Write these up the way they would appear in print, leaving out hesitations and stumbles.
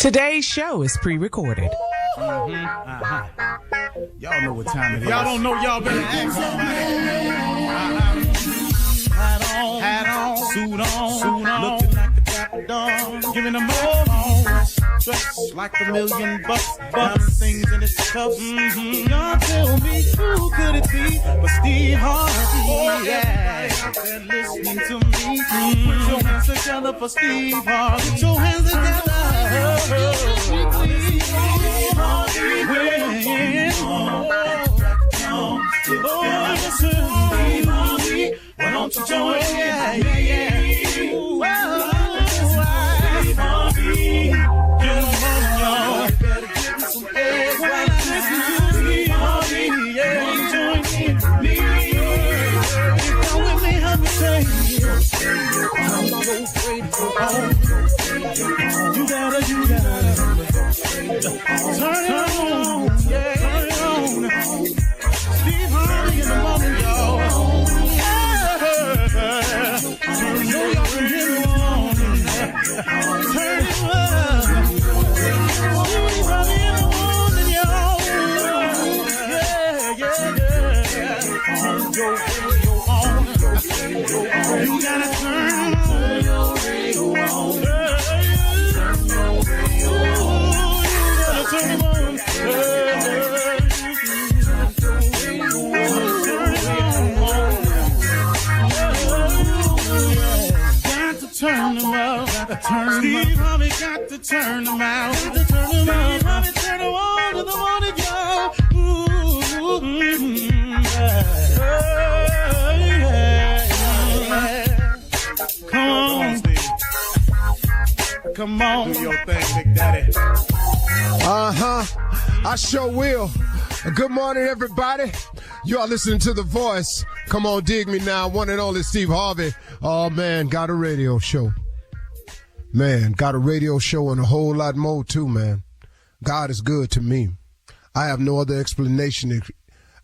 Today's show is pre-recorded. Y'all know what time it is. Y'all don't know, y'all better ask somebody. Hat on, suit on, looking like the Dapper Dawn, giving them all dressed like $1,000,000, diamond things in its cuffs. Y'all tell me who could it be but Steve Harvey? Oh, yeah, they're listening to me. Put your hands together for Steve Harvey. Put your hands together. Steve Harvey, why don't you join? Yeah. Steve Harvey, get on, y'all. Better give me some eggs while I listen to Steve Harvey. Yeah, join me. Come with me, help me say. I'm so afraid to go home. You gotta turn it on. Yeah, turn it on. Steve Harvey in the morning, y'all. Turn it on. Turn it up. Steve Harvey in the morning, y'all. Yeah. Turn your radio on. You gotta turn your radio on. Turn it on. Turn them out. Steve Harvey got to turn them out. Steve Harvey turn them on in the morning, y'all. Come on. Do your thing, Big Daddy. I sure will. Good morning, everybody. You are listening to The Voice. Come on, dig me now. One and only Steve Harvey. Oh, man, got a radio show. Man, got a radio show and a whole lot more, too, man. God is good to me. I have no other explanation.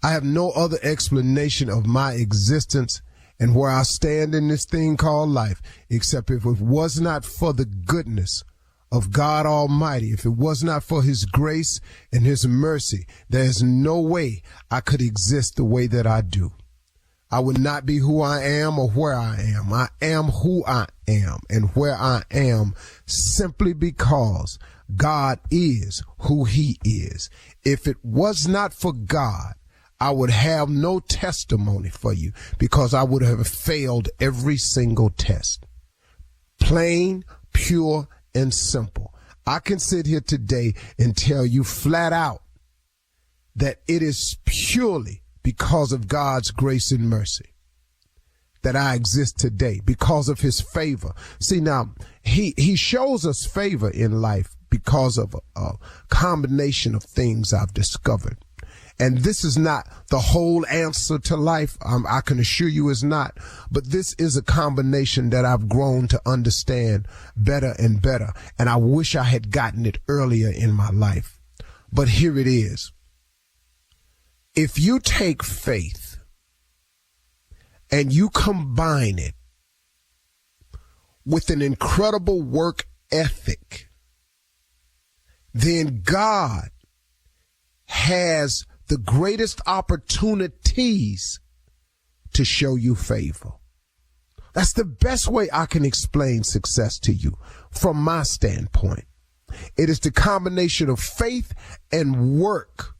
I have no other explanation of my existence and where I stand in this thing called life, except if it was not for the goodness of God Almighty, if it was not for his grace and his mercy, there's no way I could exist the way that I do. I would not be who I am or where I am. I am who I am and where I am simply because God is who he is. If it was not for God, I would have no testimony for you because I would have failed every single test. Plain, pure, and simple. I can sit here today and tell you flat out that it is purely because of God's grace and mercy that I exist today, because of his favor. See, now, he shows us favor in life because of a combination of things I've discovered. And this is not the whole answer to life. I can assure you it's not. But this is a combination that I've grown to understand better and better. And I wish I had gotten it earlier in my life. But here it is. If you take faith and you combine it with an incredible work ethic, then God has the greatest opportunities to show you favor. That's the best way I can explain success to you from my standpoint. It is the combination of faith and work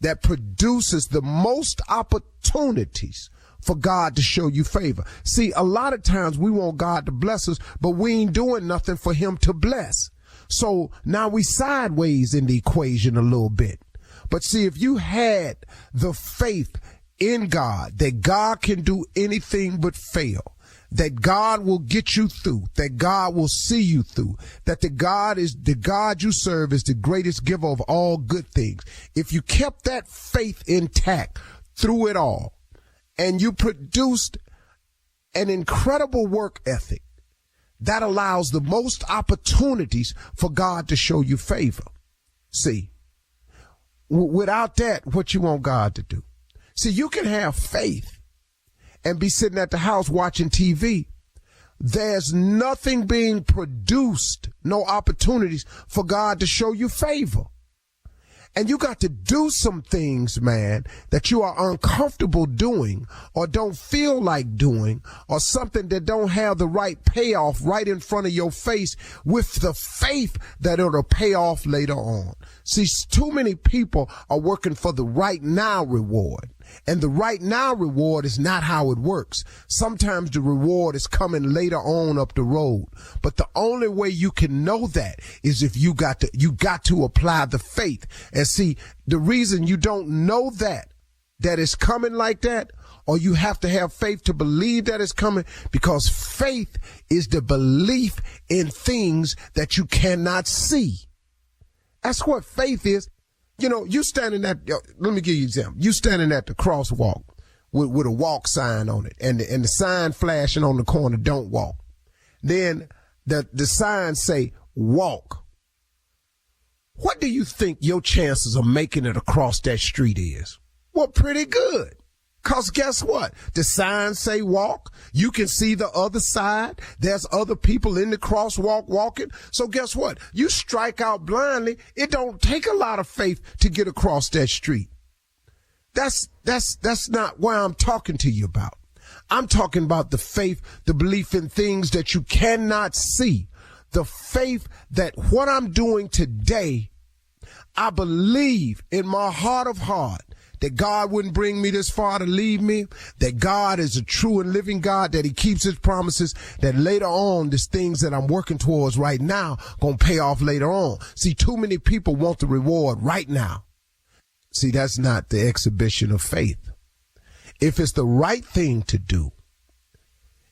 that produces the most opportunities for God to show you favor. See, a lot of times we want God to bless us, but we ain't doing nothing for him to bless. So now we sideways in the equation a little bit. But see, if you had the faith in God, that God can do anything but fail, that God will get you through, that God will see you through, that the God you serve is the greatest giver of all good things. If you kept that faith intact through it all, and you produced an incredible work ethic, that allows the most opportunities for God to show you favor. See, without that, what you want God to do? See, you can have faith and be sitting at the house watching TV, there's nothing being produced, no opportunities for God to show you favor. And you got to do some things, man, that you are uncomfortable doing or don't feel like doing, or something that don't have the right payoff right in front of your face, with the faith that it'll pay off later on. See, too many people are working for the right now reward. And the right now reward is not how it works. Sometimes the reward is coming later on up the road. But the only way you can know that is if you got to apply the faith. And see, the reason you don't know that it's coming like that, or you have to have faith to believe that it's coming, because faith is the belief in things that you cannot see. That's what faith is. You know, you standing at, let me give you an example. You standing at the crosswalk with a walk sign on it, and the sign flashing on the corner, don't walk. Then the sign say, walk. What do you think your chances of making it across that street is? Well, pretty good. Cause guess what? The signs say walk. You can see the other side. There's other people in the crosswalk walking. So guess what? You strike out blindly. It don't take a lot of faith to get across that street. That's not what I'm talking to you about. I'm talking about the faith, the belief in things that you cannot see. The faith that what I'm doing today, I believe in my heart of heart that God wouldn't bring me this far to leave me, that God is a true and living God, that he keeps his promises, that later on, these things that I'm working towards right now gonna pay off later on. See, too many people want the reward right now. See, that's not the exhibition of faith. If it's the right thing to do,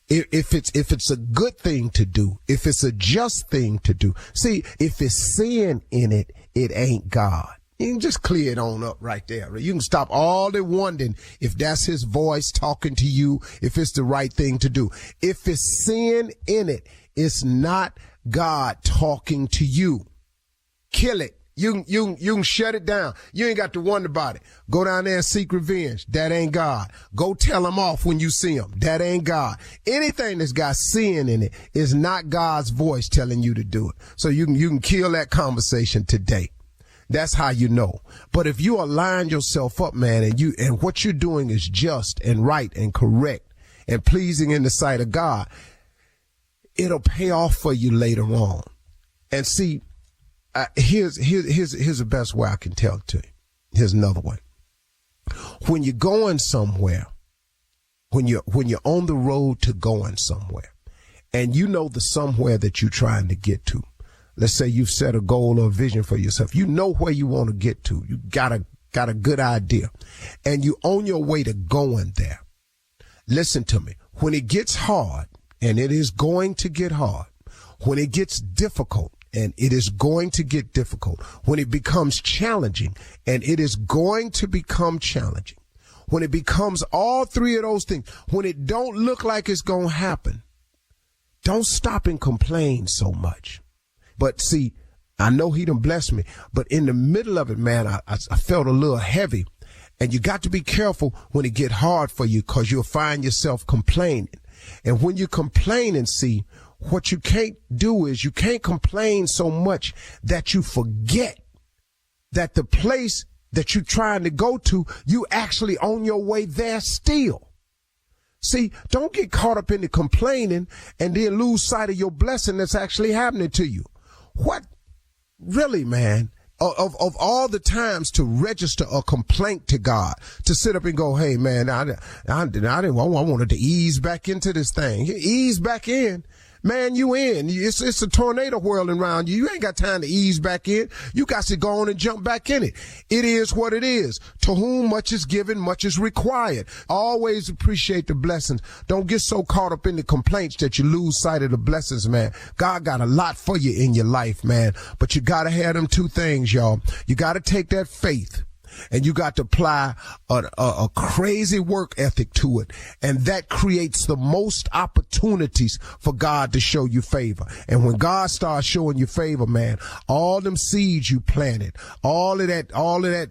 if it's a good thing to do, if it's a just thing to do, see, if it's sin in it, it ain't God. You can just clear it on up right there. You can stop all the wondering if that's his voice talking to you, if it's the right thing to do. If it's sin in it, it's not God talking to you. Kill it. You can shut it down. You ain't got to wonder about it. Go down there and seek revenge. That ain't God. Go tell him off when you see him. That ain't God. Anything that's got sin in it is not God's voice telling you to do it. So you can kill that conversation today. That's how you know. But if you align yourself up, man, and what you're doing is just and right and correct and pleasing in the sight of God, it'll pay off for you later on. And see, here's the best way I can tell it to you. Here's another way. When you're going somewhere, when you're on the road to going somewhere, and you know the somewhere that you're trying to get to. Let's say you've set a goal or a vision for yourself. You know where you want to get to. You got a good idea, and you on your way to going there. Listen to me. When it gets hard, and it is going to get hard, when it gets difficult, and it is going to get difficult, when it becomes challenging, and it is going to become challenging, when it becomes all three of those things, when it don't look like it's going to happen, don't stop and complain so much. But see, I know he done blessed me, but in the middle of it, man, I felt a little heavy. And you got to be careful when it get hard for you, because you'll find yourself complaining. And when you complain, and see, what you can't do is you can't complain so much that you forget that the place that you're trying to go to, you actually on your way there still. See, don't get caught up in the complaining and then lose sight of your blessing that's actually happening to you. What really, man, of all the times to register a complaint to God, to sit up and go, hey, man, I wanted to ease back into this thing. Ease back in. Man, you in. It's a tornado whirling around you. You ain't got time to ease back in. You got to go on and jump back in it. It is what it is. To whom much is given, much is required. Always appreciate the blessings. Don't get so caught up in the complaints that you lose sight of the blessings, man. God got a lot for you in your life, man. But you got to have them two things, y'all. You got to take that faith, and you got to apply a crazy work ethic to it. And that creates the most opportunities for God to show you favor. And when God starts showing you favor, man, all them seeds you planted, all of that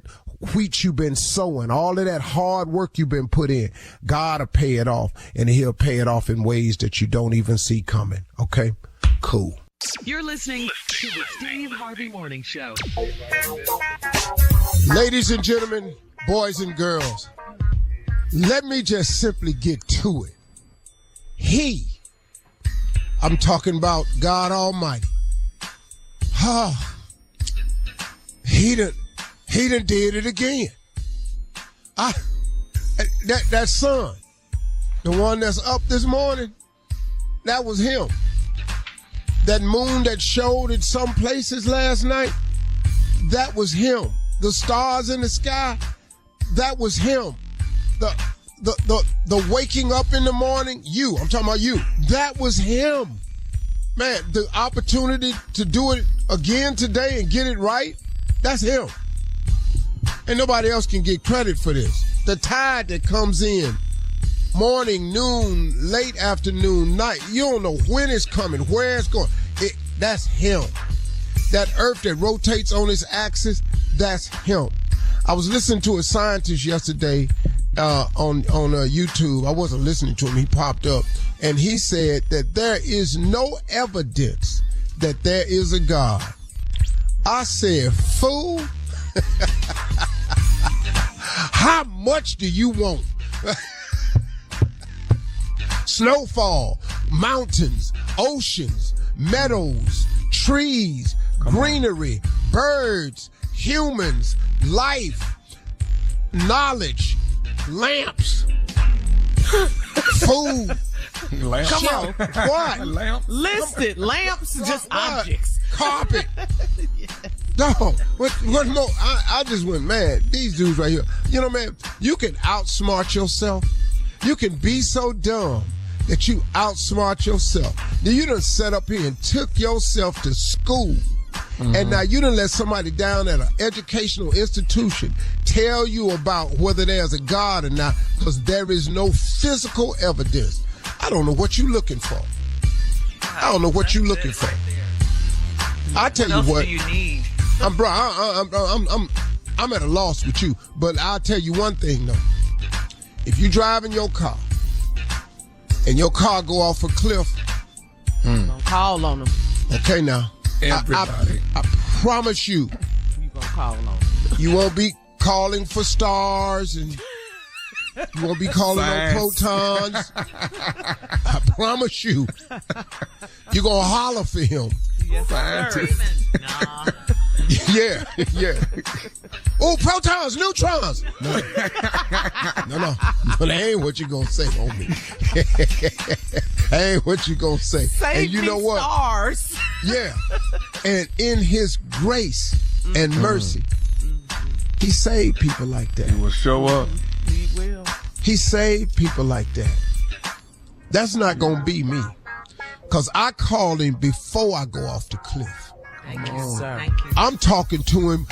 wheat you've been sowing, all of that hard work you've been put in, God will pay it off, and he'll pay it off in ways that you don't even see coming. Okay? Cool. You're listening to the Steve Harvey Morning Show. Ladies and gentlemen, boys and girls, let me just simply get to it. I'm talking about God Almighty. He done did it again. That sun, the one that's up this morning, that was him. That moon that showed in some places last night, that was him. The stars in the sky, that was him. The waking up in the morning, I'm talking about you, that was him. Man, the opportunity to do it again today and get it right, that's him. And nobody else can get credit for this. The tide that comes in, morning, noon, late afternoon, night, you don't know when it's coming, where it's going. That's him. That earth that rotates on its axis, that's him. I was listening to a scientist yesterday on YouTube. I wasn't listening to him. He popped up. And he said that there is no evidence that there is a God. I said, fool, how much do you want? Snowfall, mountains, oceans, meadows, trees, greenery, birds, humans, life, knowledge, lamps, food. Lamp. Come on. What? Lamp. Listed. Lamps, just objects. Carpet. No. What more? I just went, man, these dudes right here. You know, man, you can outsmart yourself. You can be so dumb that you outsmart yourself. Then you done set up here and took yourself to school. Mm-hmm. And now you done let somebody down at an educational institution tell you about whether there's a God or not, because there is no physical evidence. I don't know what you're looking for. I don't know what you're looking for. I tell you what. What else do you need? I'm at a loss with you, but I'll tell you one thing though. If you drive in your car and your car go off a cliff, Don't call on them. okay now. Everybody. I promise you. You gonna call on them. You won't be calling for stars and you won't be calling on protons. I promise you. You're going to holler for him. Yes, sir. Nah. Yeah. Oh, protons, neutrons. No, that ain't what you're going to say, homie. That ain't what you're going to say. Save and you know what? Stars. Yeah. And in his grace and mercy, he saved people like that. He will show up. He will. He saved people like that. That's not going to be me. Because I called him before I go off the cliff. Thank you, sir. Thank you. I'm talking to him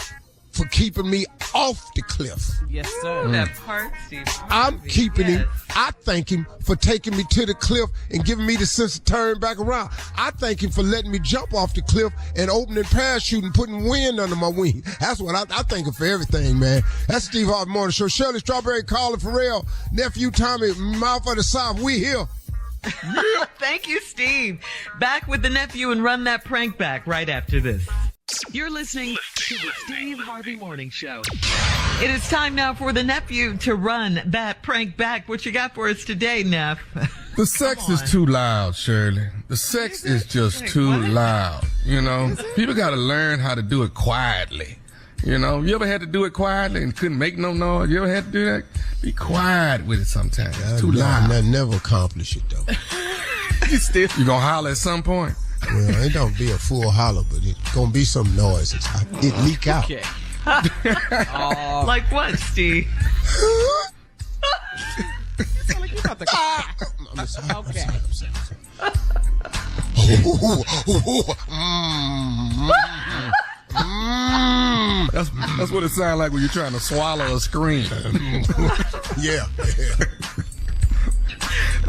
for keeping me off the cliff. Yes, sir. That part, Steve. I'm Harvey, keeping him. yes. I thank him for taking me to the cliff and giving me the sense to turn back around. I thank him for letting me jump off the cliff and opening parachute and putting wind under my wing. That's what I thank him for everything, man. That's Steve Harvey Morning Show. Shirley Strawberry, Colin Farrell, nephew Tommy, mouth of the South. We here. Thank you, Steve. Back with the nephew and run that prank back right after this. You're listening to the Steve Harvey Morning Show. It is time now for the nephew to run that prank back. What you got for us today, Neff? The sex is too loud, Shirley. The sex is just too loud. You know, people got to learn how to do it quietly. You know, you ever had to do it quietly and couldn't make no noise? You ever had to do that? Be quiet with it sometimes. It's too loud. I never accomplish it, though. You gonna holler at some point? Well, it don't be a full holler, but it's going to be some noises. It leak out. Okay. Like what, Steve? Like you about to cry. I'm sorry. Okay. That's what it sounds like when you're trying to swallow a scream. Yeah.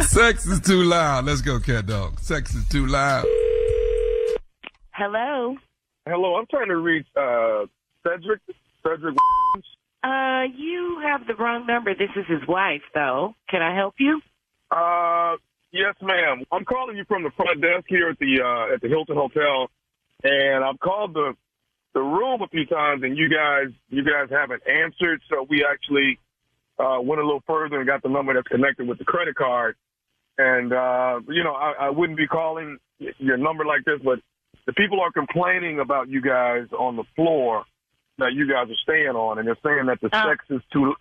Sex is too loud. Let's go, cat dog. Sex is too loud. Hello. Hello, I'm trying to reach Cedric. You have the wrong number. This is his wife, though. Can I help you? Yes, ma'am. I'm calling you from the front desk here at the Hilton Hotel, and I've called the room a few times, and you guys haven't answered. So we actually went a little further and got the number that's connected with the credit card. And I wouldn't be calling your number like this, but the people are complaining about you guys on the floor that you guys are staying on, and they're saying that the sex is too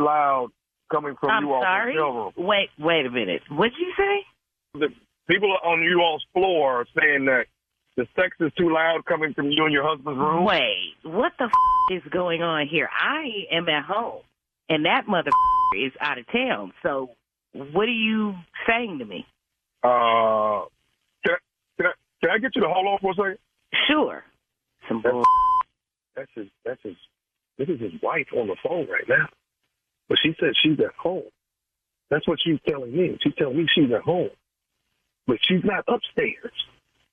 loud coming from you all's hotel room. Wait a minute. What'd you say? The people on you all's floor are saying that the sex is too loud coming from you and your husband's room. Wait, what the is going on here? I am at home, and that mother is out of town. So what are you saying to me? Can I get you to hold on for a second? Sure. Some bull. This is his wife on the phone right now. But she said she's at home. That's what she's telling me. She's telling me she's at home. But she's not upstairs.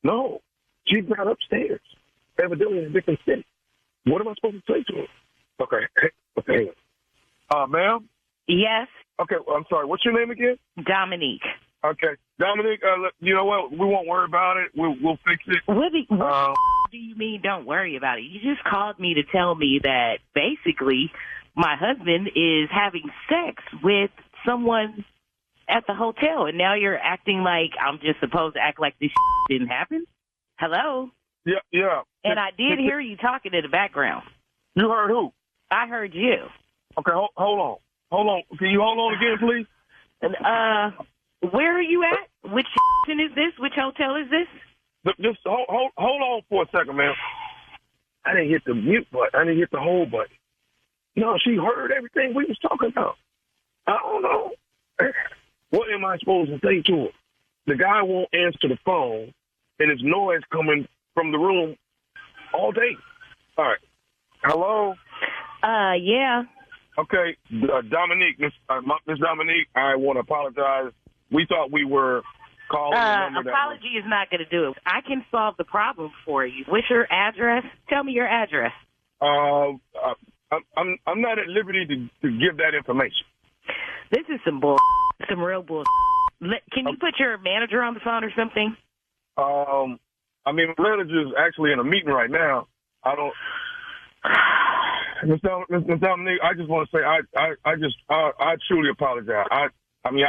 No, she's not upstairs. Evidently in a different city. What am I supposed to say to her? Okay. Ma'am? Yes? Okay, I'm sorry. What's your name again? Dominique. Okay. Dominique, you know what? We won't worry about it. We'll fix it. What do you mean don't worry about it? You just called me to tell me that basically my husband is having sex with someone at the hotel, and now you're acting like I'm just supposed to act like this didn't happen? Hello? Yeah. And I did hear you talking in the background. You heard who? I heard you. Okay, hold on. Can you hold on again, please? Where are you at? Which is this? Which hotel is this? Just hold on for a second, man. I didn't hit the mute button. I didn't hit the hold button. No, she heard everything we was talking about. I don't know. What am I supposed to say to her? The guy won't answer the phone, and there's noise coming from the room all day. All right. Hello? Yeah. Okay, Dominique, Miss Dominique, I want to apologize. We thought we were calling the number. Apology is not going to do it. I can solve the problem for you. What's your address? Tell me your address. I'm not at liberty to give that information. This is some real bull. Can you put your manager on the phone or something? My manager's actually in a meeting right now. I don't. Ms. Dominique, I just want to say I truly apologize. I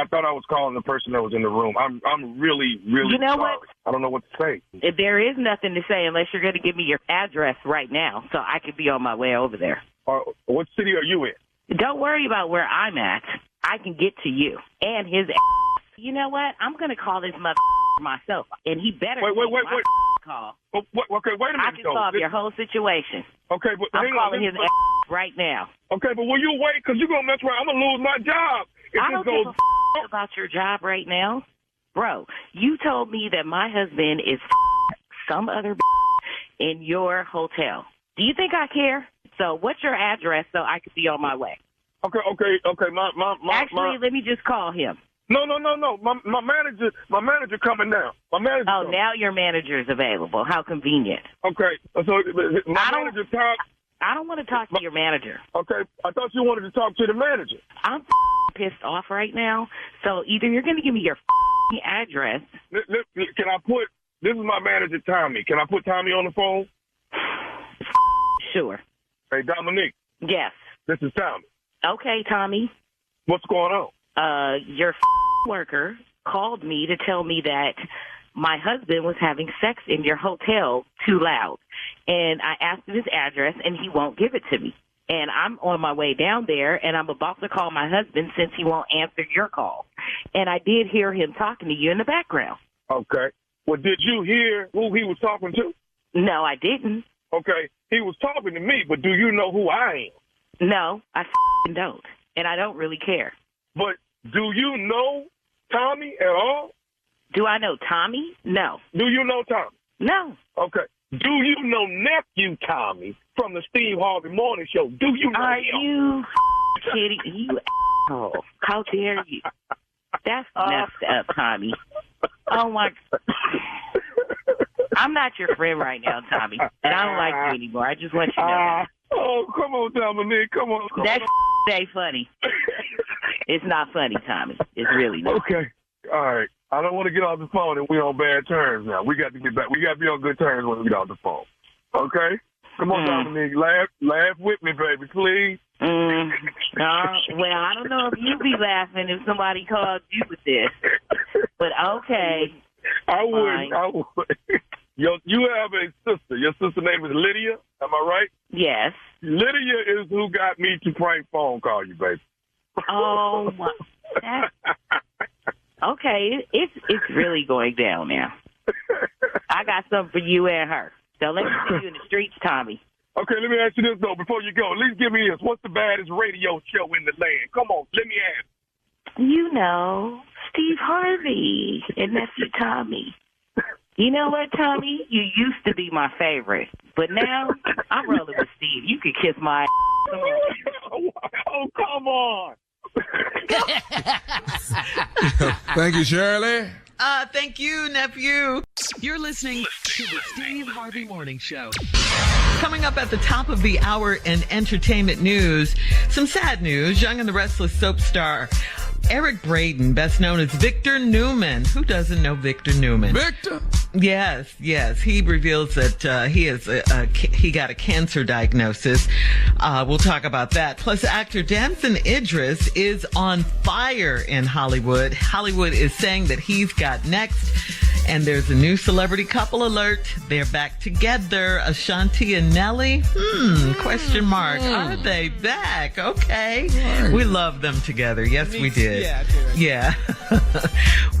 thought I was calling the person that was in the room. I'm really you know sorry. What? I don't know what to say. There is nothing to say unless you're going to give me your address right now, so I could be on my way over there. What city are you in? Don't worry about where I'm at. I can get to you and his ass. You know what? I'm going to call this mother myself, and he better wait. call. Okay, wait a minute. I can solve your whole situation. Okay, but I'm calling his ass right now. Okay, but will you wait? Because you're going to mess around. I'm going to lose my job. I don't give a about your job right now. Bro, you told me that my husband is some other in your hotel. Do you think I care? So what's your address so I can be on my way? Okay. Actually, let me just call him. No. My manager coming now. My manager. Oh, now your manager is available. How convenient. Okay. So my manager talk. I don't want to talk to your manager. Okay. I thought you wanted to talk to the manager. I'm pissed off right now. So either you're going to give me your address. Can I put? This is my manager, Tommy. Can I put Tommy on the phone? Sure. Hey, Dominique. Yes. This is Tommy. Okay, Tommy. What's going on? Your worker called me to tell me that my husband was having sex in your hotel too loud. And I asked him his address, and he won't give it to me. And I'm on my way down there, and I'm about to call my husband since he won't answer your call. And I did hear him talking to you in the background. Okay. Well, did you hear who he was talking to? No, I didn't. Okay. He was talking to me, but do you know who I am? No, I don't. And I don't really care. But do you know Tommy at all? Do I know Tommy? No. Do you know Tommy? No. Okay. Do you know nephew Tommy from the Steve Harvey Morning Show? Do you know Are him? you kidding? You asshole. How dare you? That's messed up, Tommy. Oh, my. I'm not your friend right now, Tommy. And I don't like you anymore. I just want you to know that. Oh, Oh, come on, Dominique. Come on. That ain't funny. It's not funny, Tommy. It's really not. Okay. All right. I don't want to get off the phone and we're on bad terms now. We got to get back. We got to be on good terms when we get off the phone. Okay? Come on, Dominique. Laugh with me, baby, please. Well, I don't know if you'd be laughing if somebody called you with this. But okay. I would. You have a sister. Your sister's name is Lydia. Am I right? Yes. Lydia is who got me to prank phone call you, baby. Oh, okay. It's really going down now. I got something for you and her. So let me see you in the streets, Tommy. Okay, let me ask you this, though, before you go. At least give me this. What's the baddest radio show in the land? Come on, let me ask. You know, Steve Harvey and nephew Tommy. You know what, Tommy? You used to be my favorite, but now I'm rolling with Steve. You could kiss my ass. Come on. Oh, come on. Thank you, Shirley. Thank you, nephew. You're listening to the Steve Harvey Morning Show. Coming up at the top of the hour in entertainment news, some sad news. Young and the Restless soap star Eric Braeden, best known as Victor Newman. Who doesn't know Victor Newman? Victor? Yes. He reveals that he got a cancer diagnosis. We'll talk about that. Plus, actor Damson Idris is on fire in Hollywood. Hollywood is saying that he's got next. And there's a new celebrity couple alert. They're back together. Ashanti and Nelly? Question mark. Are they back? Okay. Right. We love them together. Yes, we did. Yeah.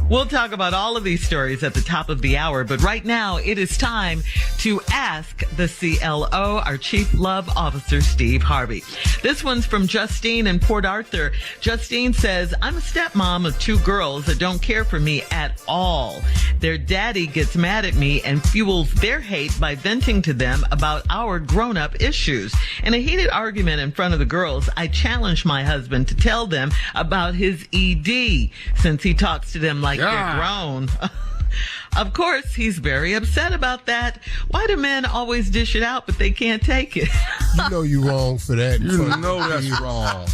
We'll talk about all of these stories at the top of the hour. But right now, it is time to ask the CLO, our Chief Love Officer, Steve Harvey. This one's from Justine in Port Arthur. Justine says, I'm a stepmom of 2 girls that don't care for me at all. Their daddy gets mad at me and fuels their hate by venting to them about our grown-up issues. In a heated argument in front of the girls, I challenged my husband to tell them about his ED, since he talks to them like they're grown. Of course, he's very upset about that. Why do men always dish it out, but they can't take it? You know you wrong for that. You know that's wrong.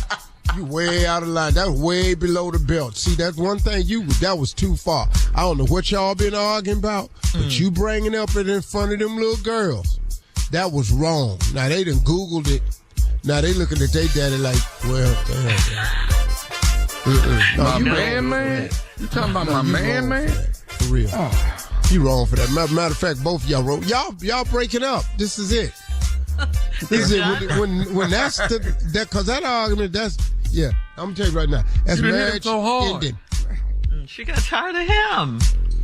You way out of line. That's way below the belt. See, that's one thing that was too far. I don't know what y'all been arguing about, but you bringing up it in front of them little girls, that was wrong. Now, they done Googled it. Now, they looking at their daddy like, well, damn. No, man? You talking about my man? For real. Oh. You wrong for that. Matter of fact, both of y'all wrong. Y'all breaking up. This is it. This is it. When that's because that argument, I'm gonna tell you right now, that's marriage ending. She got tired of him.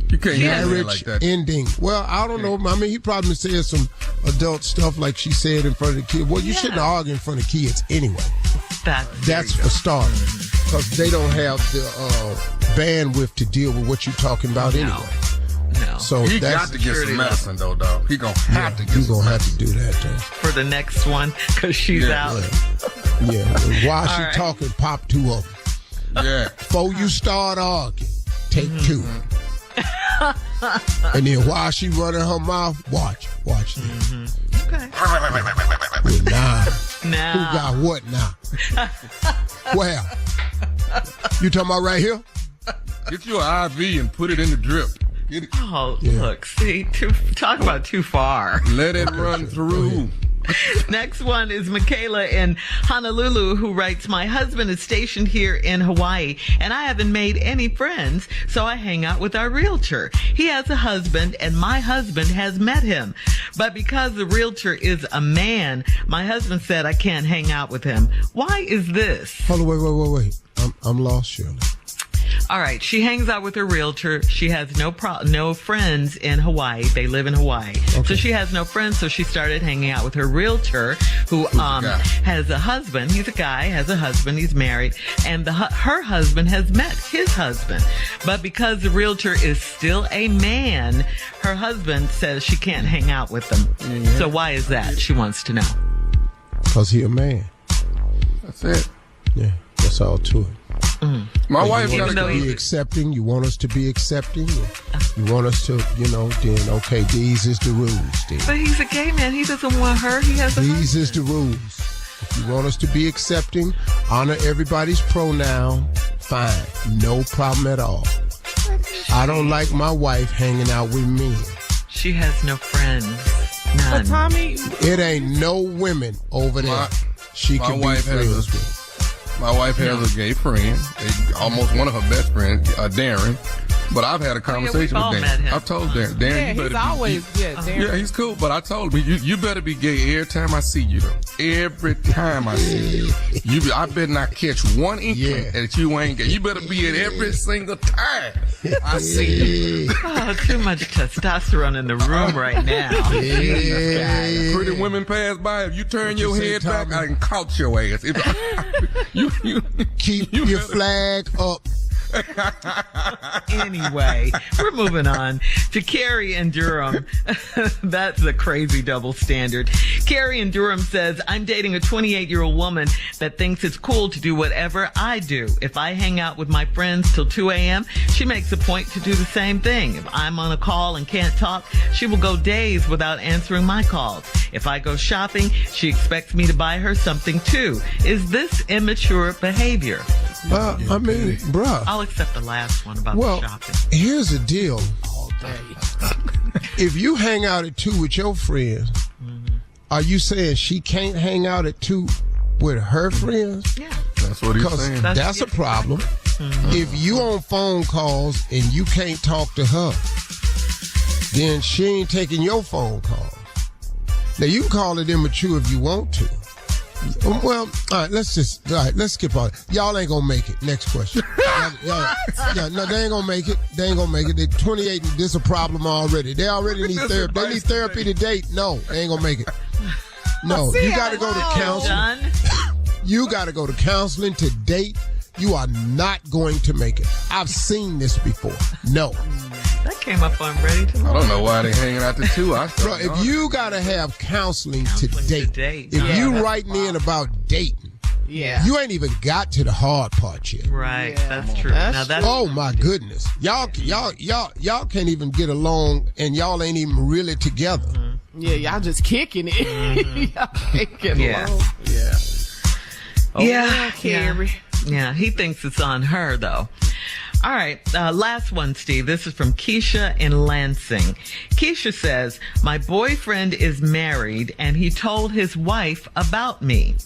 You can't hear marriage like that. ending. Well, I don't know. I mean, he probably said some adult stuff like she said in front of the kids. Well, you shouldn't argue in front of kids anyway. That's for starters, because they don't have the bandwidth to deal with what you're talking about anyway. No. So he got to get some medicine, though, dog. He gonna have to get some medicine. He's gonna have to do that, though. For the next one, because she's out. Yeah. While she talking, pop 2 of them. Yeah. Before you start arguing, take 2. And then while she running her mouth, watch this. Okay. Well, now. Who got what now? Where? You talking about right here? Get you an IV and put it in the drip. Look, see, talk about too far. Let it run through. Next one is Michaela in Honolulu, who writes, my husband is stationed here in Hawaii and I haven't made any friends, so I hang out with our realtor. He has a husband and my husband has met him. But because the realtor is a man, my husband said I can't hang out with him. Why is this? Hold on, wait. I'm lost, Shirley. All right. She hangs out with her realtor. She has no friends in Hawaii. They live in Hawaii. Okay. So she has no friends. So she started hanging out with her realtor, who has a husband. He's a guy, has a husband. He's married. And her husband has met his husband. But because the realtor is still a man, her husband says she can't hang out with them. Yeah. So why is that? She wants to know. Because he a man. That's it. Yeah, that's all to it. My wife got to be accepting. You want us to be accepting. You want us to, then okay, these is the rules. Then. But he's a gay man. He doesn't want her. He has a These is the rules. If you want us to be accepting, honor everybody's pronoun, fine. No problem at all. I don't like my wife hanging out with men. She has no friends. None. But Tommy, It ain't no women over there she my can be wife friends has with. My wife has a gay friend, almost one of her best friends, Darren. But I've had a conversation all with met Darren. him. I've told Darren, you yeah, better he's always Darren. Yeah, he's cool. But I told him, you better be gay every time I see you, though. Every time I see you. I better not catch one inkling that you ain't gay. You better be it every single time I see you. Oh, too much testosterone in the room right now. Yeah. Pretty women pass by. If you turn your you say, head back, Tommy? I can couch your ass. Keep your flag up. Anyway, we're moving on to Carrie in Durham. That's a crazy double standard. Carrie in Durham says, I'm dating a 28-year-old woman that thinks it's cool to do whatever I do. If I hang out with my friends till 2 a.m., she makes a point to do the same thing. If I'm on a call and can't talk, she will go days without answering my calls. If I go shopping, she expects me to buy her something too. Is this immature behavior? I mean, bruh. I'll accept the last one about the shopping. Here's the deal. If you hang out at 2 with your friends, are you saying she can't hang out at 2 with her friends? Yeah. That's what he's saying. That's a problem. If you on phone calls and you can't talk to her, then she ain't taking your phone call. Now, you can call it immature if you want to. Well, all right, let's skip on it. Y'all ain't gonna make it. Next question. No, they ain't gonna make it. They're 28 and this a problem already. They already need therapy. They need therapy to date. No, they ain't gonna make it. No, you gotta go to counseling. You gotta go to counseling to date. You are not going to make it. I've seen this before. No. That came up on Ready to I don't know why they hanging out the 2. Bro, if you gotta have counseling to date, if you writing in about dating, you ain't even got to the hard part yet. Right, that's true. Now that's oh my goodness, y'all can't even get along, and y'all ain't even really together. Yeah, y'all just kicking it. Y'all can't get along. Carrie. Yeah, he thinks it's on her though. All right, last one, Steve. This is from Keisha in Lansing. Keisha says, my boyfriend is married and he told his wife about me.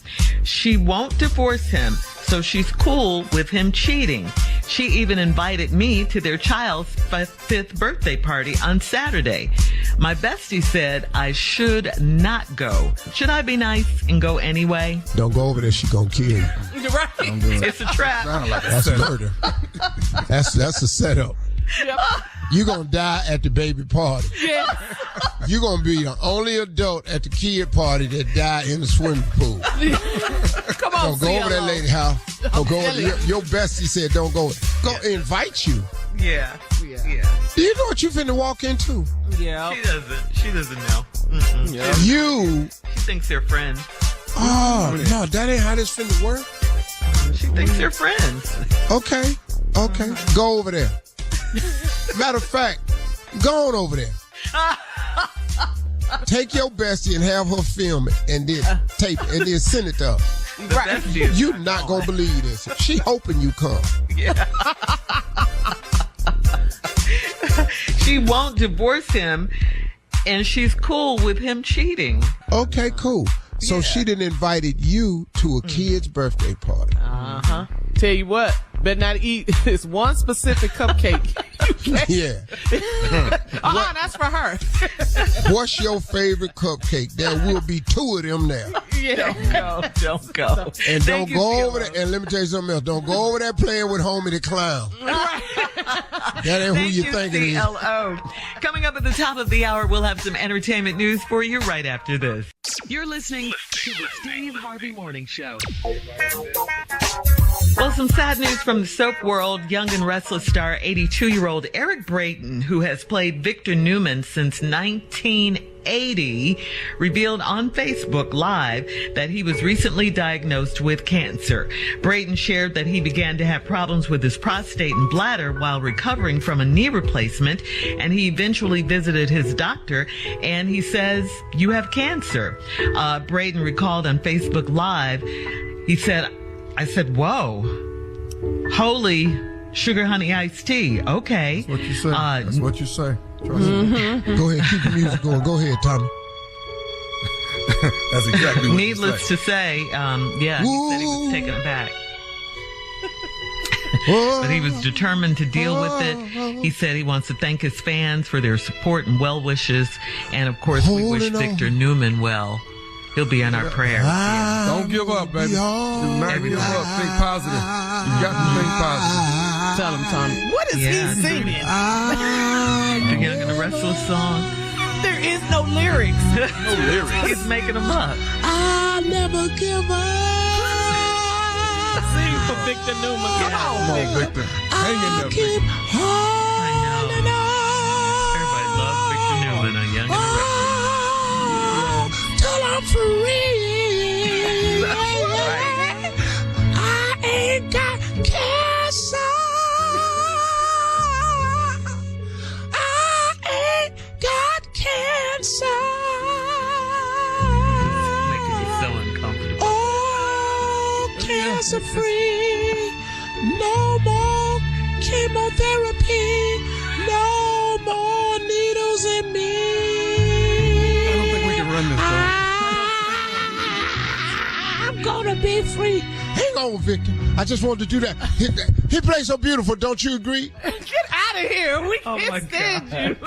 She won't divorce him, so she's cool with him cheating. She even invited me to their child's 5th birthday party on Saturday. My bestie said I should not go. Should I be nice and go anyway? Don't go over there. She gonna kill you. Right. It's a trap. That's murder. That's a setup. Yep. You gonna die at the baby party. Yeah. You gonna be the only adult at the kid party that died in the swimming pool. Come on, Don't go over that lady house. Don't go over there. Your bestie said don't go. Go invite you. Yeah. Do you know what you finna walk into? Yeah. She doesn't know. Mm-mm. You. She thinks they're friends. Oh, no, that ain't how this finna work. She thinks they're friends. Okay. Go over there. Matter of fact, go on over there. Take your bestie and have her film it and then tape it and then send it to her. Right. You're not gonna believe this. She hoping you come. Yeah. She won't divorce him, and she's cool with him cheating. Okay, cool. So she done invited you to a kid's birthday party. Tell you what, better not eat this one specific cupcake. Yeah. That's for her. What's your favorite cupcake? There will be 2 of them there. Yeah. Don't go. And Thank don't you, go CLO. over there. And let me tell you something else. Don't go over there playing with Homie the Clown. That ain't who Thank you you, think it is. CLO. Coming up at the top of the hour, we'll have some entertainment news for you right after this. You're listening to the Steve Harvey Morning Show. Well, some sad news from the soap world. Young and Restless star 82-year-old Eric Brayton, who has played Victor Newman since 1980, revealed on Facebook Live that he was recently diagnosed with cancer. Brayton shared that he began to have problems with his prostate and bladder while recovering from a knee replacement, and he eventually visited his doctor, and he says, "You have cancer." Brayton recalled on Facebook Live, he said, I said, "Whoa, holy sugar honey iced tea." Okay. That's what you say. That's what you say. Go ahead, keep the music going. Go ahead, Tommy. That's exactly what Needless to say, he said he was taken aback. But he was determined to deal with it. He said he wants to thank his fans for their support and well wishes. And of course, we wish Victor Newman well. He'll be in our prayers. Yeah. Don't give up, baby. Do not give up. Think positive. You got to think positive. Tell him, Tommy. What is he singing? The Young and the Restless song. There is no lyrics. No lyrics. He's making them up. I'll never give up. Sing for Victor Newman. Come on, Victor. Hang in there, Victor. I know. Everybody loves Victor Newman on Young and the Restless. Till I'm free. Right. I ain't got cancer. I ain't got cancer. Making me so uncomfortable. Oh, cancer free. No more chemotherapy. No more needles in me. I don't think we can run this song. I'm gonna be free. Hang on, Victor. I just wanted to do that. He plays so beautiful, don't you agree? Get out of here. We Oh, my can't stand you.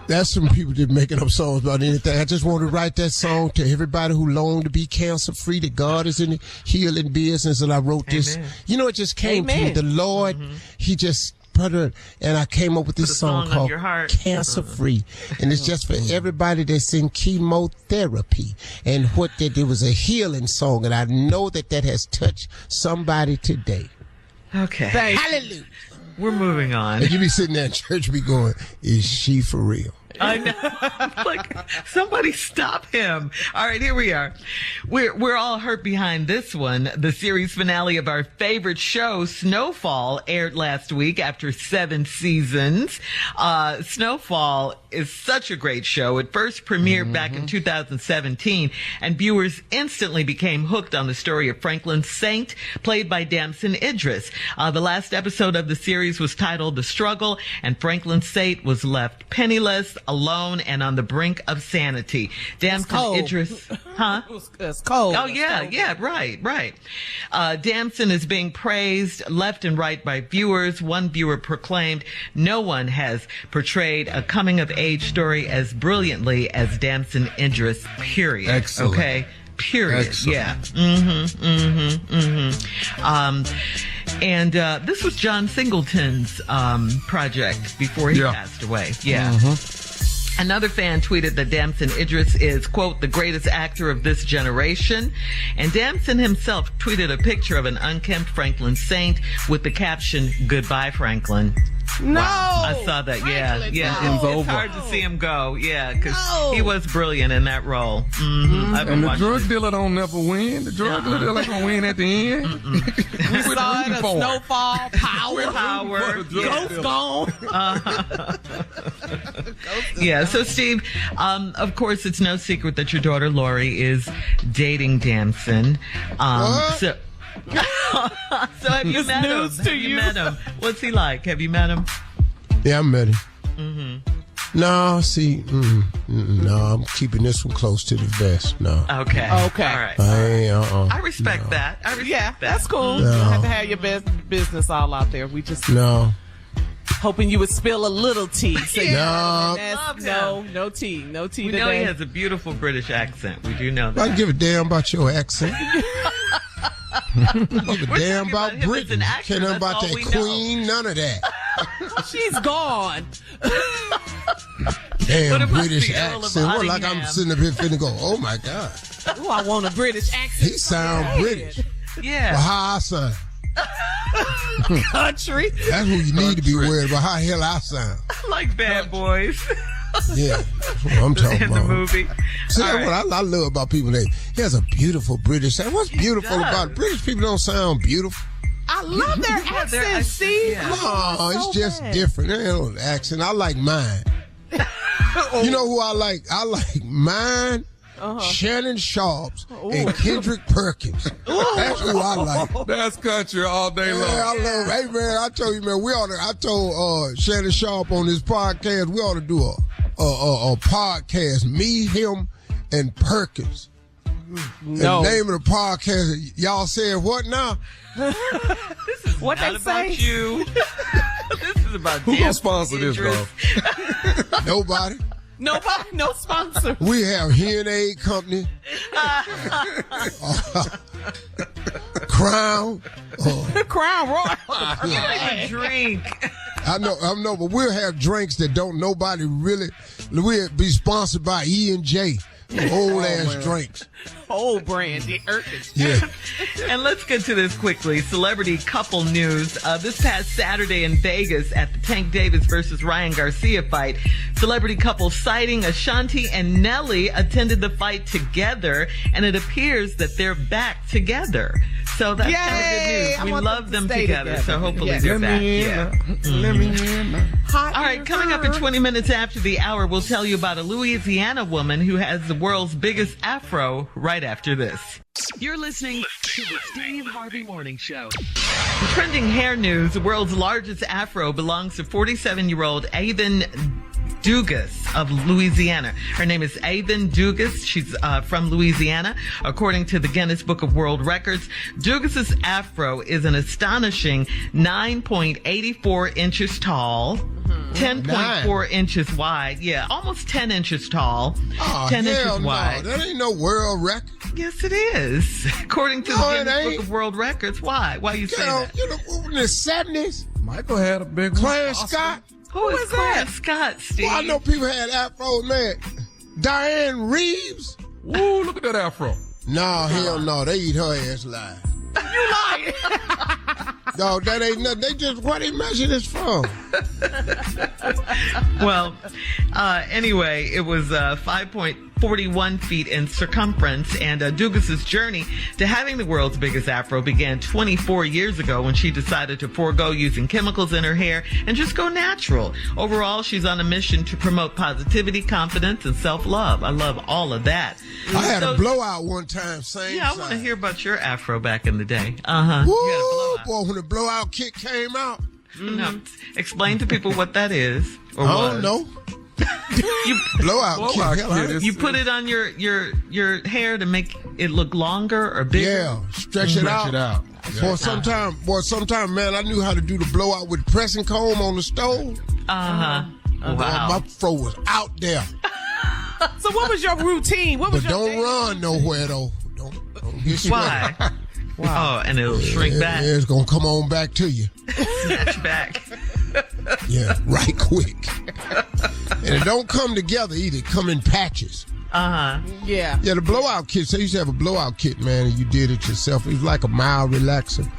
That's some people that making up songs about anything. I just want to write that song to everybody who long to be cancer free, that God is in the healing business, and I wrote this. Amen. You know, it just came to me. Amen. The Lord, He just put it, and I came up with this song on called your heart. Cancer Free. And it's just for everybody that's in chemotherapy, and what that it was a healing song, and I know that has touched somebody today. Okay. Hallelujah. We're moving on. And you be sitting there in church, be going, is she for real? I know. Like, somebody stop him. All right, here we are. We're all hurt behind this one. The series finale of our favorite show, Snowfall, aired last week after 7 seasons. Snowfall is such a great show. It first premiered back in 2017, and viewers instantly became hooked on the story of Franklin Saint, played by Damson Idris. The last episode of the series was titled The Struggle, and Franklin Saint was left penniless, alone, and on the brink of sanity. Damson Idris, huh? It's cold. Oh, yeah, right. Damson is being praised left and right by viewers. One viewer proclaimed, "No one has portrayed a coming-of-age story as brilliantly as Damson Idris, period." Excellent. Okay? Period. Excellent. Yeah. And this was John Singleton's project before he passed away. Yeah. Another fan tweeted that Damson Idris is, quote, the greatest actor of this generation. And Damson himself tweeted a picture of an unkempt Franklin Saint with the caption, "Goodbye, Franklin." No. Wow. I saw that. Franklin, Yeah. no. It's hard to see him go. Yeah, because he was brilliant in that role. And the drug dealer don't never win. The drug dealer ain't gonna win at the end. We saw it, a Snowfall, Power. Ghost gone. Yeah, so Steve, of course, it's no secret that your daughter Lori is dating Damson. So have you met him? News to Have you you. met him? What's he like? Have you met him? Yeah, I met him. No, see, no, I'm keeping this one close to the vest. No. Okay. Okay. All right. I respect that. I respect Yeah, that. that's cool. You don't have to have your best business all out there. We just No. hoping you would spill a little tea. So No. no tea. No tea We today. know he has a beautiful British accent. We do know I that. don't give a damn about your accent. I don't give a damn about him as Britain. an actor, Care nothing that's about all that we know. queen, none of that. She's gone. What Damn about British the Earl of accent. Well, like I'm Nottingham? sitting up here finna go, oh my God. Oh, I want a British accent. He sound British. Yeah. Well, how I sound. Country. That's who you need to be worried about. How the hell I sound. Like Bad Boys. Yeah, that's what I'm talking in about. the movie. See, All that's what I love about people. He has a beautiful British sound. What's beautiful about it? British people don't sound beautiful. I love their accent, Steve. Yeah. No, it's so just bad. different. They don't accent. I like mine. You know who I like? I like mine, Shannon Sharps, and Kendrick Perkins. That's who I like. That's country all day long. Yeah, I love. Hey man, I told you, man, I told Shannon Sharp on this podcast, we ought to do a podcast, me, him, and Perkins. No. And the name of the podcast, y'all said what now? This is What not they about say? you. This is about Who gonna sponsor this, Idris. bro? Nobody. Nobody, no sponsor. We have hearing aid company, Crown. Crown Royal. You don't even drink. I know, but we'll have drinks that don't nobody really. We'll be sponsored by E&J, old ass drinks. Whole brand, the Erkins. Yeah. And let's get to this quickly. Celebrity couple news. This past Saturday in Vegas at the Tank Davis versus Ryan Garcia fight, celebrity couple citing Ashanti and Nelly attended the fight together, and it appears that they're back together. So that's kind of good news. I We want love them them to stay together, together. so hopefully Yes. they're Let back. me in. Yeah. Let me in. All right, coming up in 20 minutes after the hour, we'll tell you about a Louisiana woman who has the world's biggest afro right after this. You're listening to the Steve Harvey Morning Show. Trending hair news, the world's largest afro belongs to 47-year-old Avon Dugas of Louisiana. Her name is Avon Dugas. She's from Louisiana. According to the Guinness Book of World Records, Dugas's afro is an astonishing 9.84 inches tall, 10.4 inches wide. Yeah, almost 10 inches tall, Oh, 10 hell inches no. wide. That ain't no world record. Yes, it is. According to No, the it Guinness ain't. Book of World Records. Why? Why you say that? You know, in the 70s, Michael had a big one. Clarence Scott. Who is Clarence Scott, Steve? Well, I know people had afros, man. Diane Reeves. Woo, look at that afro. No, hell no. They eat her ass alive. You lying. No, that ain't nothing. They just, where they measure this from? Well, anyway, it was 5.41 feet in circumference, and Dugas's journey to having the world's biggest afro began 24 years ago when she decided to forego using chemicals in her hair and just go natural. Overall, she's on a mission to promote positivity, confidence, and self-love. I love all of that. I had So- a blowout one time, same Yeah, I want to side. hear about your afro back in the day. Uh-huh. Woo, You had a blowout. boy, when the blowout kick came out, No. Explain to people what that is. Or I was. don't know. You Blowout Blowout kick. kid Hell, is- you put it on your hair to make it look longer or bigger. yeah, stretch it out. Boy, sometime, man, I knew how to do the blowout with pressing comb on the stove. Uh-huh. Boy, Wow. my fro was out there. So what was your routine? What was But your don't day? run nowhere, though. Don't get sweaty. Why? Oh, and it'll shrink back, Yeah, it's going to come on back to you. snatch back. Yeah, right quick. And it don't come together either. It come in patches. Uh-huh. Yeah. Yeah, the blowout kit. So you used to have a blowout kit, man, and you did it yourself. It was like a mild relaxer,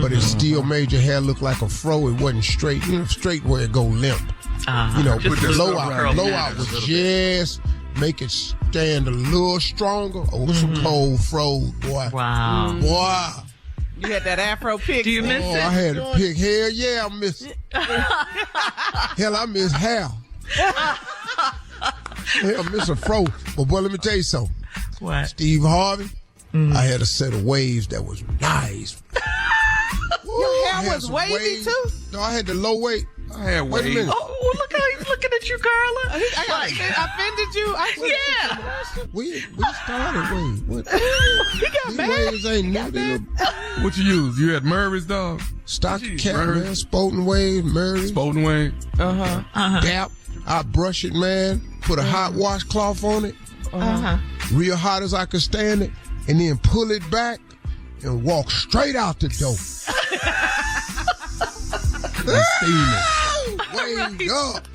but it still made your hair look like a fro. It wasn't straight. You know, straight where it go limp. Uh-huh. You know, Just but the a little blowout curl back. was just make it stand a little stronger. Oh, some cold froze, boy. Wow. Boy. You had that afro pick. Do you miss Oh, it? I had to pick. Hell yeah, I miss it. Hell, I miss hair. Hell, I miss a fro. But boy, let me tell you something. What? Steve Harvey, I had a set of waves that was nice. Your I hair had was some wavy waves. too? No, I had the low weight. I had Wait a waves. minute. Oh, look how he's looking at you, Carla. I offended you? Yeah. We started waves. What? He got These mad. waves ain't nothing. What you use? You had Murray's dog? Stock Jeez, cat, Murray. man. Sporting waves, Murray. Bolton Wayne. Dap. I brush it, man. Put a hot washcloth on it. Uh-huh. Real hot as I could stand it. And then pull it back and walk straight out the door. Waved up.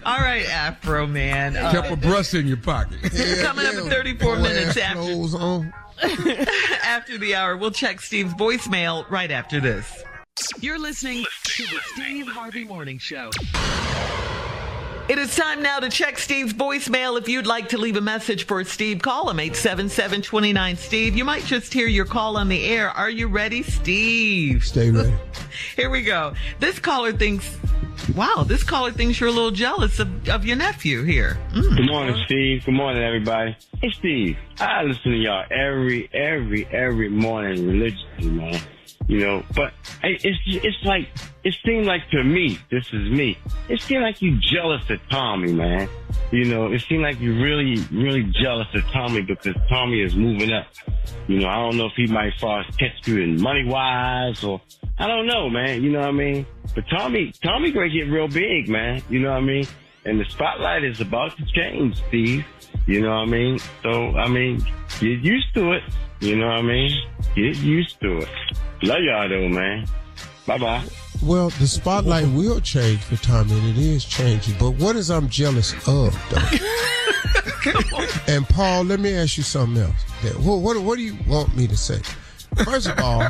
All right, Afro man. Kept a brush in your pocket. Coming up in 34 minutes Clothes on. after the hour. We'll check Steve's voicemail right after this. You're listening to the Steve Harvey Morning Show. It is time now to check Steve's voicemail. If you'd like to leave a message for Steve, call him 877-29-STEVE. You might just hear your call on the air. Are you ready, Steve? Stay ready. Here we go. This caller thinks you're a little jealous of your nephew here. Good morning, Steve. Good morning, everybody. Hey, Steve, I listen to y'all every morning religiously, man. You know, but it's like, it seemed like to me, this is me, it seemed like you jealous of Tommy, man. You know, it seemed like you're really jealous of Tommy because Tommy is moving up. You know, I don't know if he might far catch you in money-wise or, I don't know, man. You know what I mean? But Tommy gonna get real big, man. You know what I mean? And the spotlight is about to change, Steve. You know what I mean? So, I mean, get used to it. You know what I mean? Get used to it. Love y'all though, man. Bye-bye. Well, the spotlight will change for Tommy, and it is changing. But what is I'm jealous of, though? And Paul, let me ask you something else. What do you want me to say? First of all,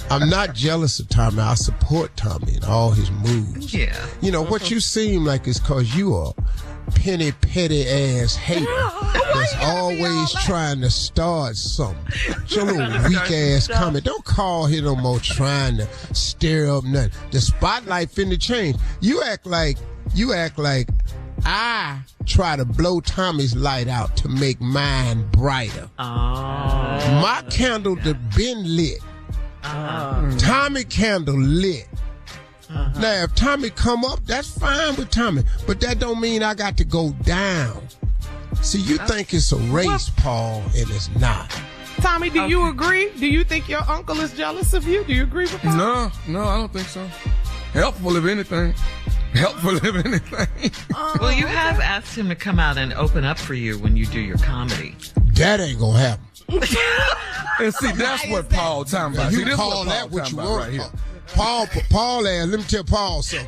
I'm not jealous of Tommy. I support Tommy in all his moves. Yeah. You know, what you seem like is because you are petty ass hater that's always trying to start something. Your little weak ass comment. Don't call here no more trying to stir up nothing. The spotlight finna change. You act like I try to blow Tommy's light out to make mine brighter. My candle that been lit. Tommy candle lit. Now, if Tommy come up, that's fine with Tommy. But that don't mean I got to go down. See, you think it's a race, Paul, and it's not. Tommy, do you agree? Do you think your uncle is jealous of you? Do you agree with Paul? No, I don't think so. Helpful if anything. Well, you have asked him to come out and open up for you when you do your comedy. That ain't gonna happen. And see, that's what Paul talking about. You call that what you want. Right here. Paul, let me tell Paul something.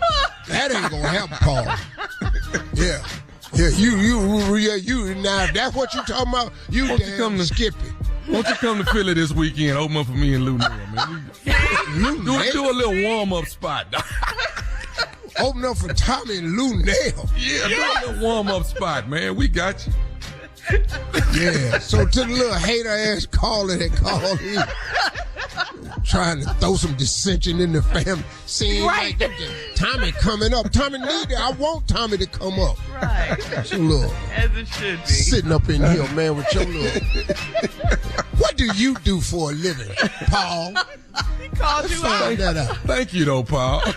That ain't gonna happen, Paul. Yeah, you. Now, if that's what you talking about, you damn Skippy. Won't you come to Philly this weekend? Open up for me and Lou Nail, man. Do a little warm-up spot. Open up for Tommy and Lou Nail. Yeah, do a little warm-up spot, man. We got you. Yeah, so to the little hater-ass caller that called in, trying to throw some dissension in the family. Seems like Tommy coming up. Tommy need it. I want Tommy to come up. Right. So look, as it should be. Sitting up in here, man, with your little... What do you do for a living, Paul? He called you out. Find that out. Thank you, though, Paul. Right.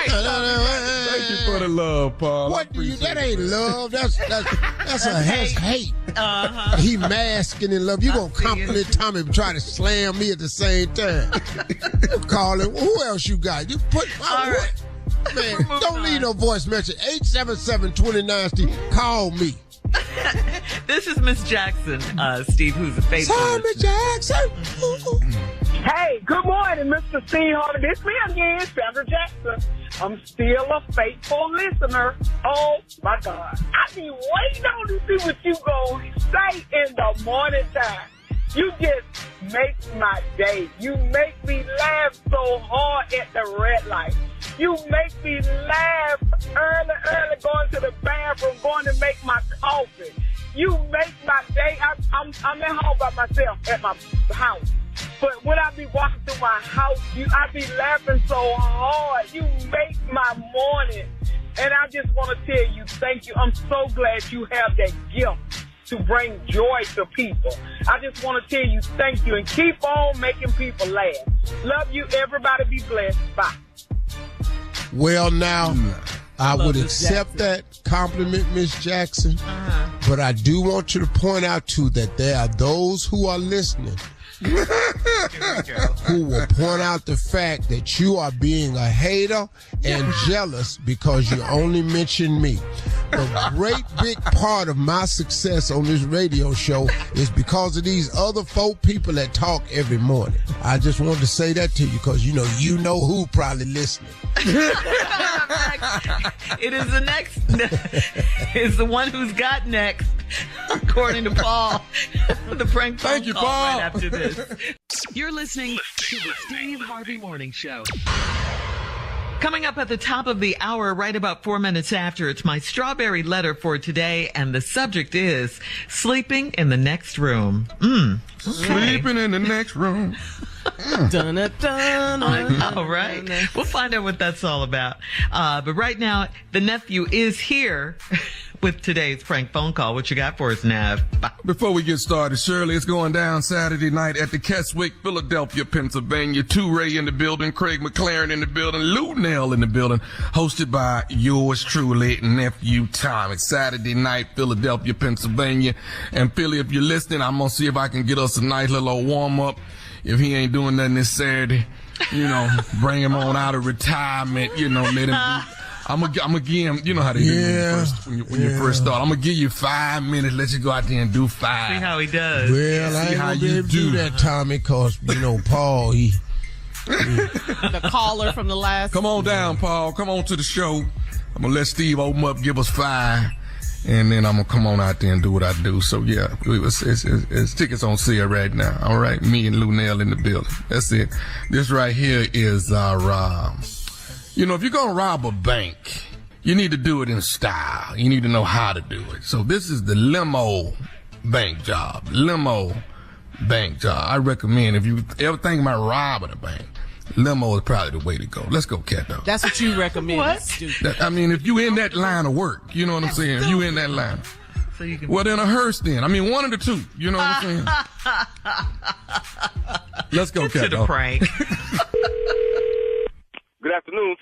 Thank you for the love, Paul. What do you? That ain't love. That's hate. He masking in love. You gonna compliment Tommy and try to slam me at the same time? Call him. Who else you got? You put what? Man, don't leave no voice message. 877-29-STEVE. Call me. This is Miss Jackson, Steve, who's a faithful Sorry, Miss Jackson. Hey, good morning, Mr. Steve Harvey. It's me again, Sandra Jackson. I'm still a faithful listener. Oh, my God. I be waiting on to see what you going to say in the morning time. You just make my day. You make me laugh so hard at the red light. You make me laugh early going to the bathroom, going to make my coffee. You make my day. I'm at home by myself at my house. But when I be walking through my house, I be laughing so hard. You make my morning. And I just want to tell you, thank you. I'm so glad you have that gift to bring joy to people. I just want to tell you, thank you. And keep on making people laugh. Love you. Everybody be blessed. Bye. Well, now, I would accept that compliment, Miss Jackson. But I do want you to point out, too, that there are those who are listening who will point out the fact that you are being a hater and jealous because you only mention me. The great big part of my success on this radio show is because of these other 4 people that talk every morning. I just wanted to say that to you because you know who probably listening. It is the next. It's the one who's got next, according to Paul. The prank phone call right after this. You're listening to the Steve Harvey Morning Show. Coming up at the top of the hour, right about 4 minutes after, it's my strawberry letter for today, and the subject is sleeping in the next room. Okay. Sleeping in the next room. All right. We'll find out what that's all about. But right now, the nephew is here with today's prank phone call. What you got for us, Nav? Before we get started, Shirley, it's going down Saturday night at the Keswick, Philadelphia, Pennsylvania. 2-Ray in the building, Craig McLaren in the building, Lou Nell in the building, hosted by yours truly, Nephew Tom. It's Saturday night, Philadelphia, Pennsylvania. And Philly, if you're listening, I'm going to see if I can get us a nice little warm-up. If he ain't doing nothing this Saturday, bring him on out of retirement, let him do. I'm gonna give him, you know how they do when you first start. I'm gonna give you 5 minutes, let you go out there and do 5. See how he does. Well, I ain't gonna be able to do that, Tommy, cause, Paul, the caller from the last. Come on down, Paul. Come on to the show. I'm gonna let Steve open up, give us 5. And then I'm going to come on out there and do what I do. So, yeah, it's tickets on sale right now. All right, me and Lou Nell in the building. That's it. This right here is our, if you're going to rob a bank, you need to do it in style. You need to know how to do it. So this is the limo bank job. Limo bank job. I recommend if you ever think about robbing a bank, limo is probably the way to go. Let's go, Cat. That's what you recommend. What? If you in that line of work, you know what I'm saying? You in that line. So you can... Well, then a hearse then. One of the two. You know what I'm saying? Let's go, Cat. To the prank. Good afternoon.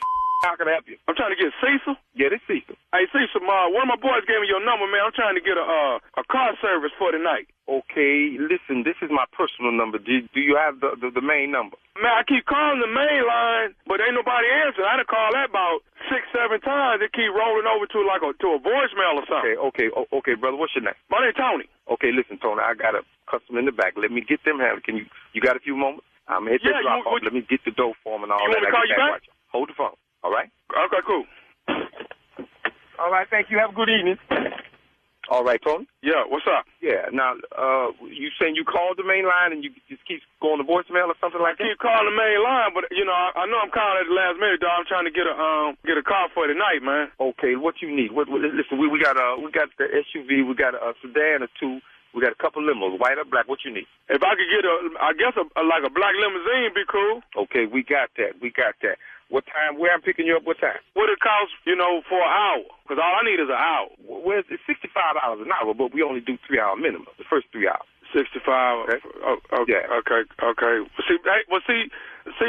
How can I help you? I'm trying to get Cecil. Yeah, this Cecil. Hey, Cecil, one of my boys gave me your number, man. I'm trying to get a car service for tonight. Okay, listen, this is my personal number. Do you have the main number? Man, I keep calling the main line, but ain't nobody answering. I done called that about 6-7 times. It keep rolling over to a voicemail or something. Okay, brother. What's your name? My name's Tony. Okay, listen, Tony, I got a customer in the back. Let me get them handled. Can you got a few moments? I'm going to hit that drop off. Let me get the dough for them and all that. You want me to call you back? Hold the phone. All right? Okay, cool. All right, thank you. Have a good evening. All right, Tony? Yeah, what's up? Yeah, now, you saying you called the main line and you just keep going to voicemail or something like that? I keep calling the main line, but, I know I'm calling at the last minute, dog. I'm trying to get a car for tonight, man. Okay, what you need? Listen, we got the SUV, we got a sedan or 2. We got a couple limos, white or black. What you need? If I could get a black limousine, be cool. Okay, we got that. What time? Where I'm picking you up? What time? What it costs, for an hour? Because all I need is an hour. Well, it's $65 an hour, but we only do 3-hour minimum. The first 3 hours. 65. Okay. Okay. See,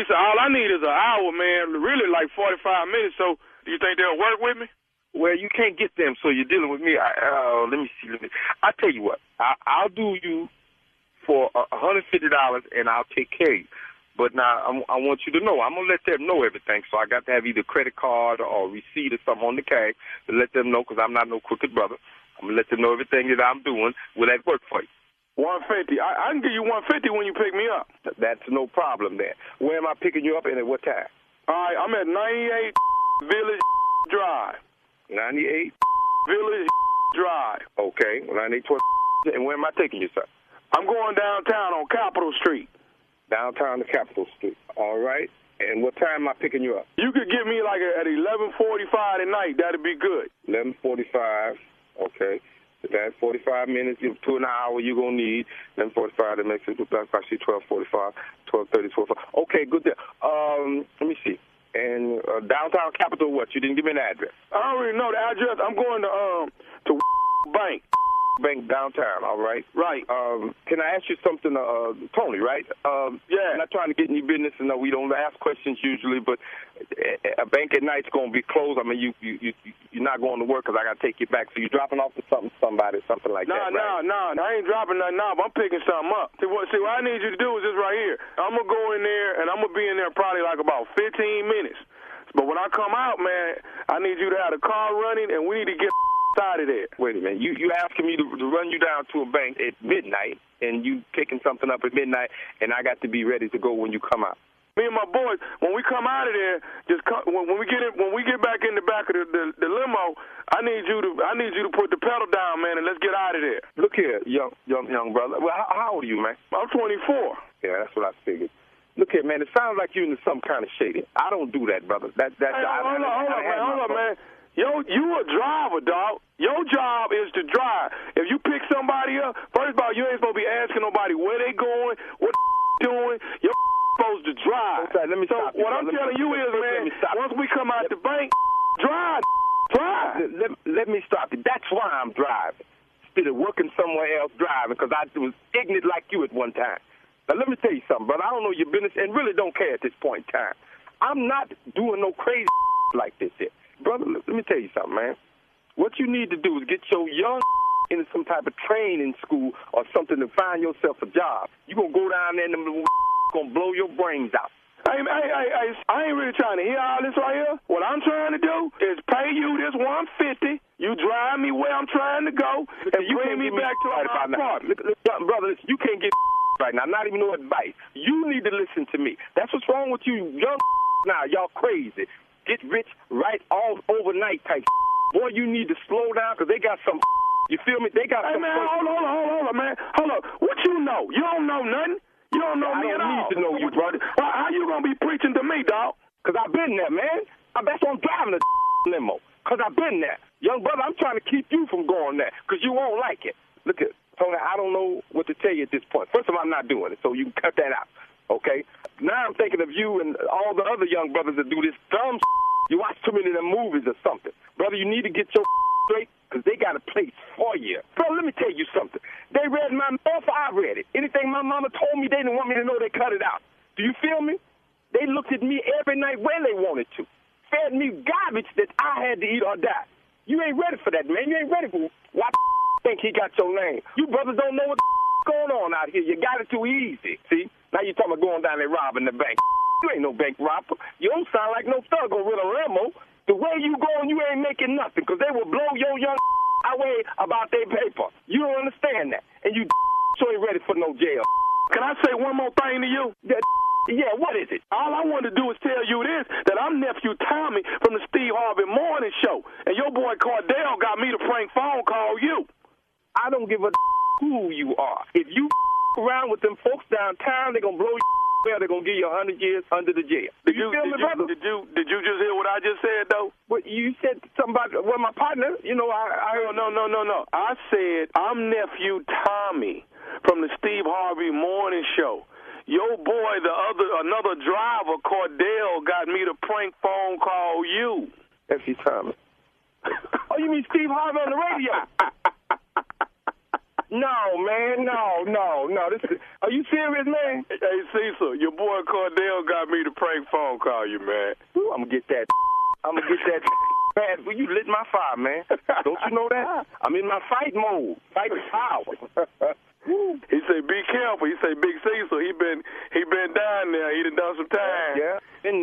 so all I need is an hour, man. Really, like 45 minutes. So, do you think they'll work with me? Well, you can't get them, so you're dealing with me. Let me see. I'll tell you what. I'll do you for $150, and I'll take care of you. But now I want you to know, I'm going to let them know everything. So I got to have either credit card or receipt or something on the cash to let them know, because I'm not no crooked brother. I'm going to let them know everything that I'm doing. Will that work for you? 150. I can give you 150 when you pick me up. That's no problem there. Where am I picking you up and at what time? All right, I'm at 98 Village Drive. 98 Village Drive. Okay, 98. And where am I taking you, sir? I'm going downtown on Capitol Street. Downtown to Capitol Street. All right. And what time am I picking you up? You could get me at 11:45 tonight. That'd be good. 11:45. Okay. That's 45 minutes. 2 an hour you're going to need. 11:45. That makes it 12:45, 12:30, 12:45. Okay, good there. Let me see. And downtown Capitol, what? You didn't give me an address. I don't really know the address. I'm going to Bank. Bank downtown, all right? Right. Can I ask you something, Tony, right? Yeah. I'm not trying to get in your business, and we don't ask questions usually, but a bank at night's going to be closed. I mean, you're not going to work because I got to take you back. So you're dropping off to somebody, something like that, right? No, I ain't dropping nothing off. I'm picking something up. See, what I need you to do is this right here. I'm going to go in there, and I'm going to be in there probably about 15 minutes. But when I come out, man, I need you to have the car running, and we need to get out of there. Wait a minute. You asking me to run you down to a bank at midnight, and you picking something up at midnight, and I got to be ready to go when you come out. Me and my boys, when we come out of there, when we get back in the back of the limo, I need you to put the pedal down, man, and let's get out of there. Look here, young brother. Well, how old are you, man? I'm 24. Yeah, that's what I figured. Look here, man. It sounds like you're into some kind of shady. I don't do that, brother. Hold up, man. Yo, you a driver, dog. Your job is to drive. If you pick somebody up, first of all, you ain't supposed to be asking nobody where they going, what doing. You're supposed to drive. Okay, let me stop you. What I'm telling you is, man, once we come out the bank, drive. Let me stop you. That's why I'm driving. Instead of working somewhere else driving, because I was ignorant like you at one time. Now, let me tell you something, brother. I don't know your business and really don't care at this point in time. I'm not doing no crazy like this here. Brother, let me tell you something, man. What you need to do is get your young into some type of training school or something to find yourself a job. You're going to go down there and them going to blow your brains out. Hey, I ain't really trying to hear all this right here. What I'm trying to do is pay you this $150. You drive me where I'm trying to go, and you bring me back to my apartment. Brother, you can't get right now. Not even no advice. You need to listen to me. That's what's wrong with you young now. Y'all crazy. Get rich right all overnight type. Boy, you need to slow down because they got some. You feel me? They got some. Hey, man, hold on, man. Hold up. What you know? You don't know nothing. You don't know me at all. I don't need to know you, brother. Well, how you going to be preaching to me, dog? Because I've been there, man. That's why I'm driving a limo. Because I've been there. Young brother, I'm trying to keep you from going there because you won't like it. Look at Tony, I don't know what to tell you at this point. First of all, I'm not doing it, so you can cut that out, okay? Now I'm thinking of you and all the other young brothers that do this dumb You watch too many of them movies or something. Brother, you need to get your straight because they got a place for you. Bro, let me tell you something. They read my mail, I read it. Anything my mama told me, they didn't want me to know, they cut it out. Do you feel me? They looked at me every night when they wanted to. Fed me garbage that I had to eat or die. You ain't ready for that, man. You ain't ready for why think he got your name. You brothers don't know what's going on out here. You got it too easy. See? Now you talking about going down there robbing the bank. You ain't no bank robber. You don't sound like no thug on with a limo. The way you going, you ain't making nothing because they will blow your young away about their paper. You don't understand that. And you ain't ready for no jail. Can I say one more thing to you? Yeah, what is it? All I want to do is tell you this, that I'm nephew Tommy from the Steve Harvey Morning Show. And your boy Cordell got me to prank phone call you. I don't give a who you are. If you around with them folks downtown, they're going to blow you well, they're going to give you 100 years under the jail. Did you feel me, brother? Did you just hear what I just said, though? Well, you said something about, well, my partner, you know, I heard. No. I said I'm nephew Tommy from the Steve Harvey Morning Show. Your boy, another driver, Cordell, got me to prank phone call you. Nephew Tommy. Oh, you mean Steve Harvey on the radio? No, man, no. Are you serious, man? Hey, Cecil, your boy Cordell got me to prank phone call you, man. Ooh, I'm gonna get that. Man, well, you lit my fire, man. Don't you know that? I'm in my fight mode. Fight with power. He said, be careful. He said, Big Cecil, he been down there. He done some time. Yeah, been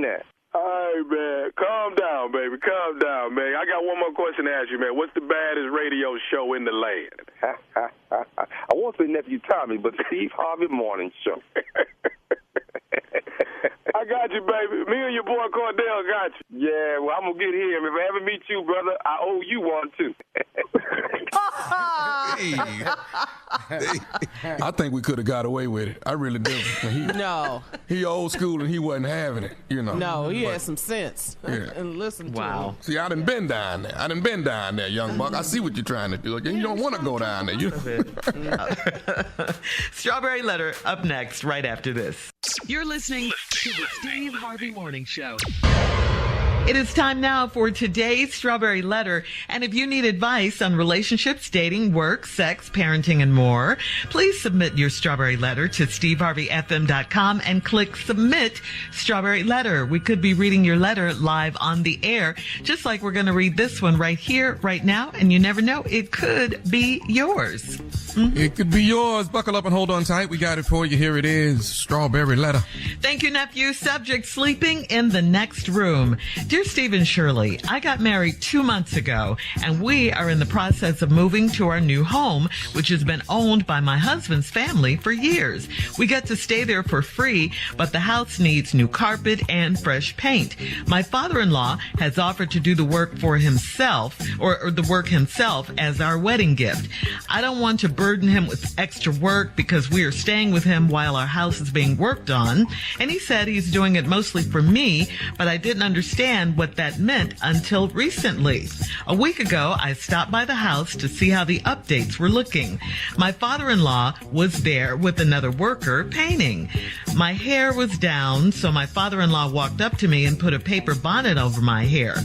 there. All right, man. Calm down, baby. Calm down, man. I got one more question to ask you, man. What's the baddest radio show in the land? I won't say Nephew Tommy, but Steve Harvey Morning Show. I got you, baby. Me and your boy Cordell got you. Yeah, well, I'm going to get him. If I ever meet you, brother, I owe you one, too. I think we could have got away with it. I really do. No. He old school and he wasn't having it, you know. No, he had some sense. Yeah. And listen to him. See, I done been down there. Young buck. I see what you're trying to do. You don't want to go down there. Strawberry Letter up next, right after this. You're listening to the Steve Harvey Morning Show. It is time now for today's Strawberry Letter. And if you need advice on relationships, dating, work, sex, parenting, and more, please submit your Strawberry Letter to steveharveyfm.com and click Submit Strawberry Letter. We could be reading your letter live on the air, just like we're going to read this one right here, right now. And you never know, it could be yours. Mm-hmm. It could be yours. Buckle up and hold on tight. We got it for you. Here it is. Strawberry Letter. Thank you, nephew. Subject: sleeping in the next room. Dear Steve and Shirley, I got married 2 months ago, and we are in the process of moving to our new home, which has been owned by my husband's family for years. We get to stay there for free, but the house needs new carpet and fresh paint. My father-in-law has offered to do the work for himself, or the work himself as our wedding gift. I don't want to burden him with extra work because we are staying with him while our house is being worked on, and he said he's doing it mostly for me, but I didn't understand what that meant until recently. A week ago, I stopped by the house to see how the updates were looking. My father-in-law was there with another worker painting. My hair was down, so my father-in-law walked up to me and put a paper bonnet over my hair.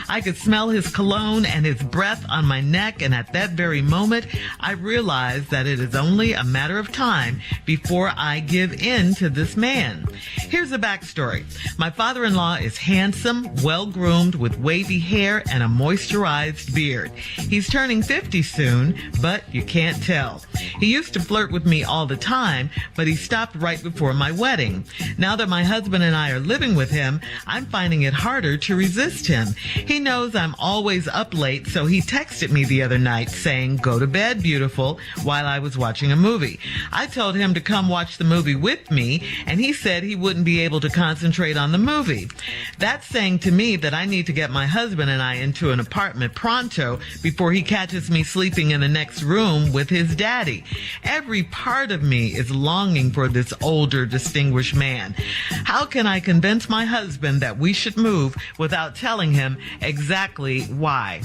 I could smell his cologne and his breath on my neck, and at that very moment, I realized that it is only a matter of time before I give in to this man. Here's the backstory. My father-in-law is handsome, well-groomed, with wavy hair and a moisturized beard. He's turning 50 soon, but you can't tell. He used to flirt with me all the time, but he stopped right before my wedding. Now that my husband and I are living with him, I'm finding it harder to resist him. He knows I'm always up late, so he texted me the other night saying, "Go to bed, beautiful," while I was watching a movie. I told him to come watch the movie with me, and he said he wouldn't be able to concentrate on the movie. That's saying to me that I need to get my husband and I into an apartment pronto before he catches me sleeping in the next room with his daddy. Every part of me is longing for this older, distinguished man. How can I convince my husband that we should move without telling him exactly why?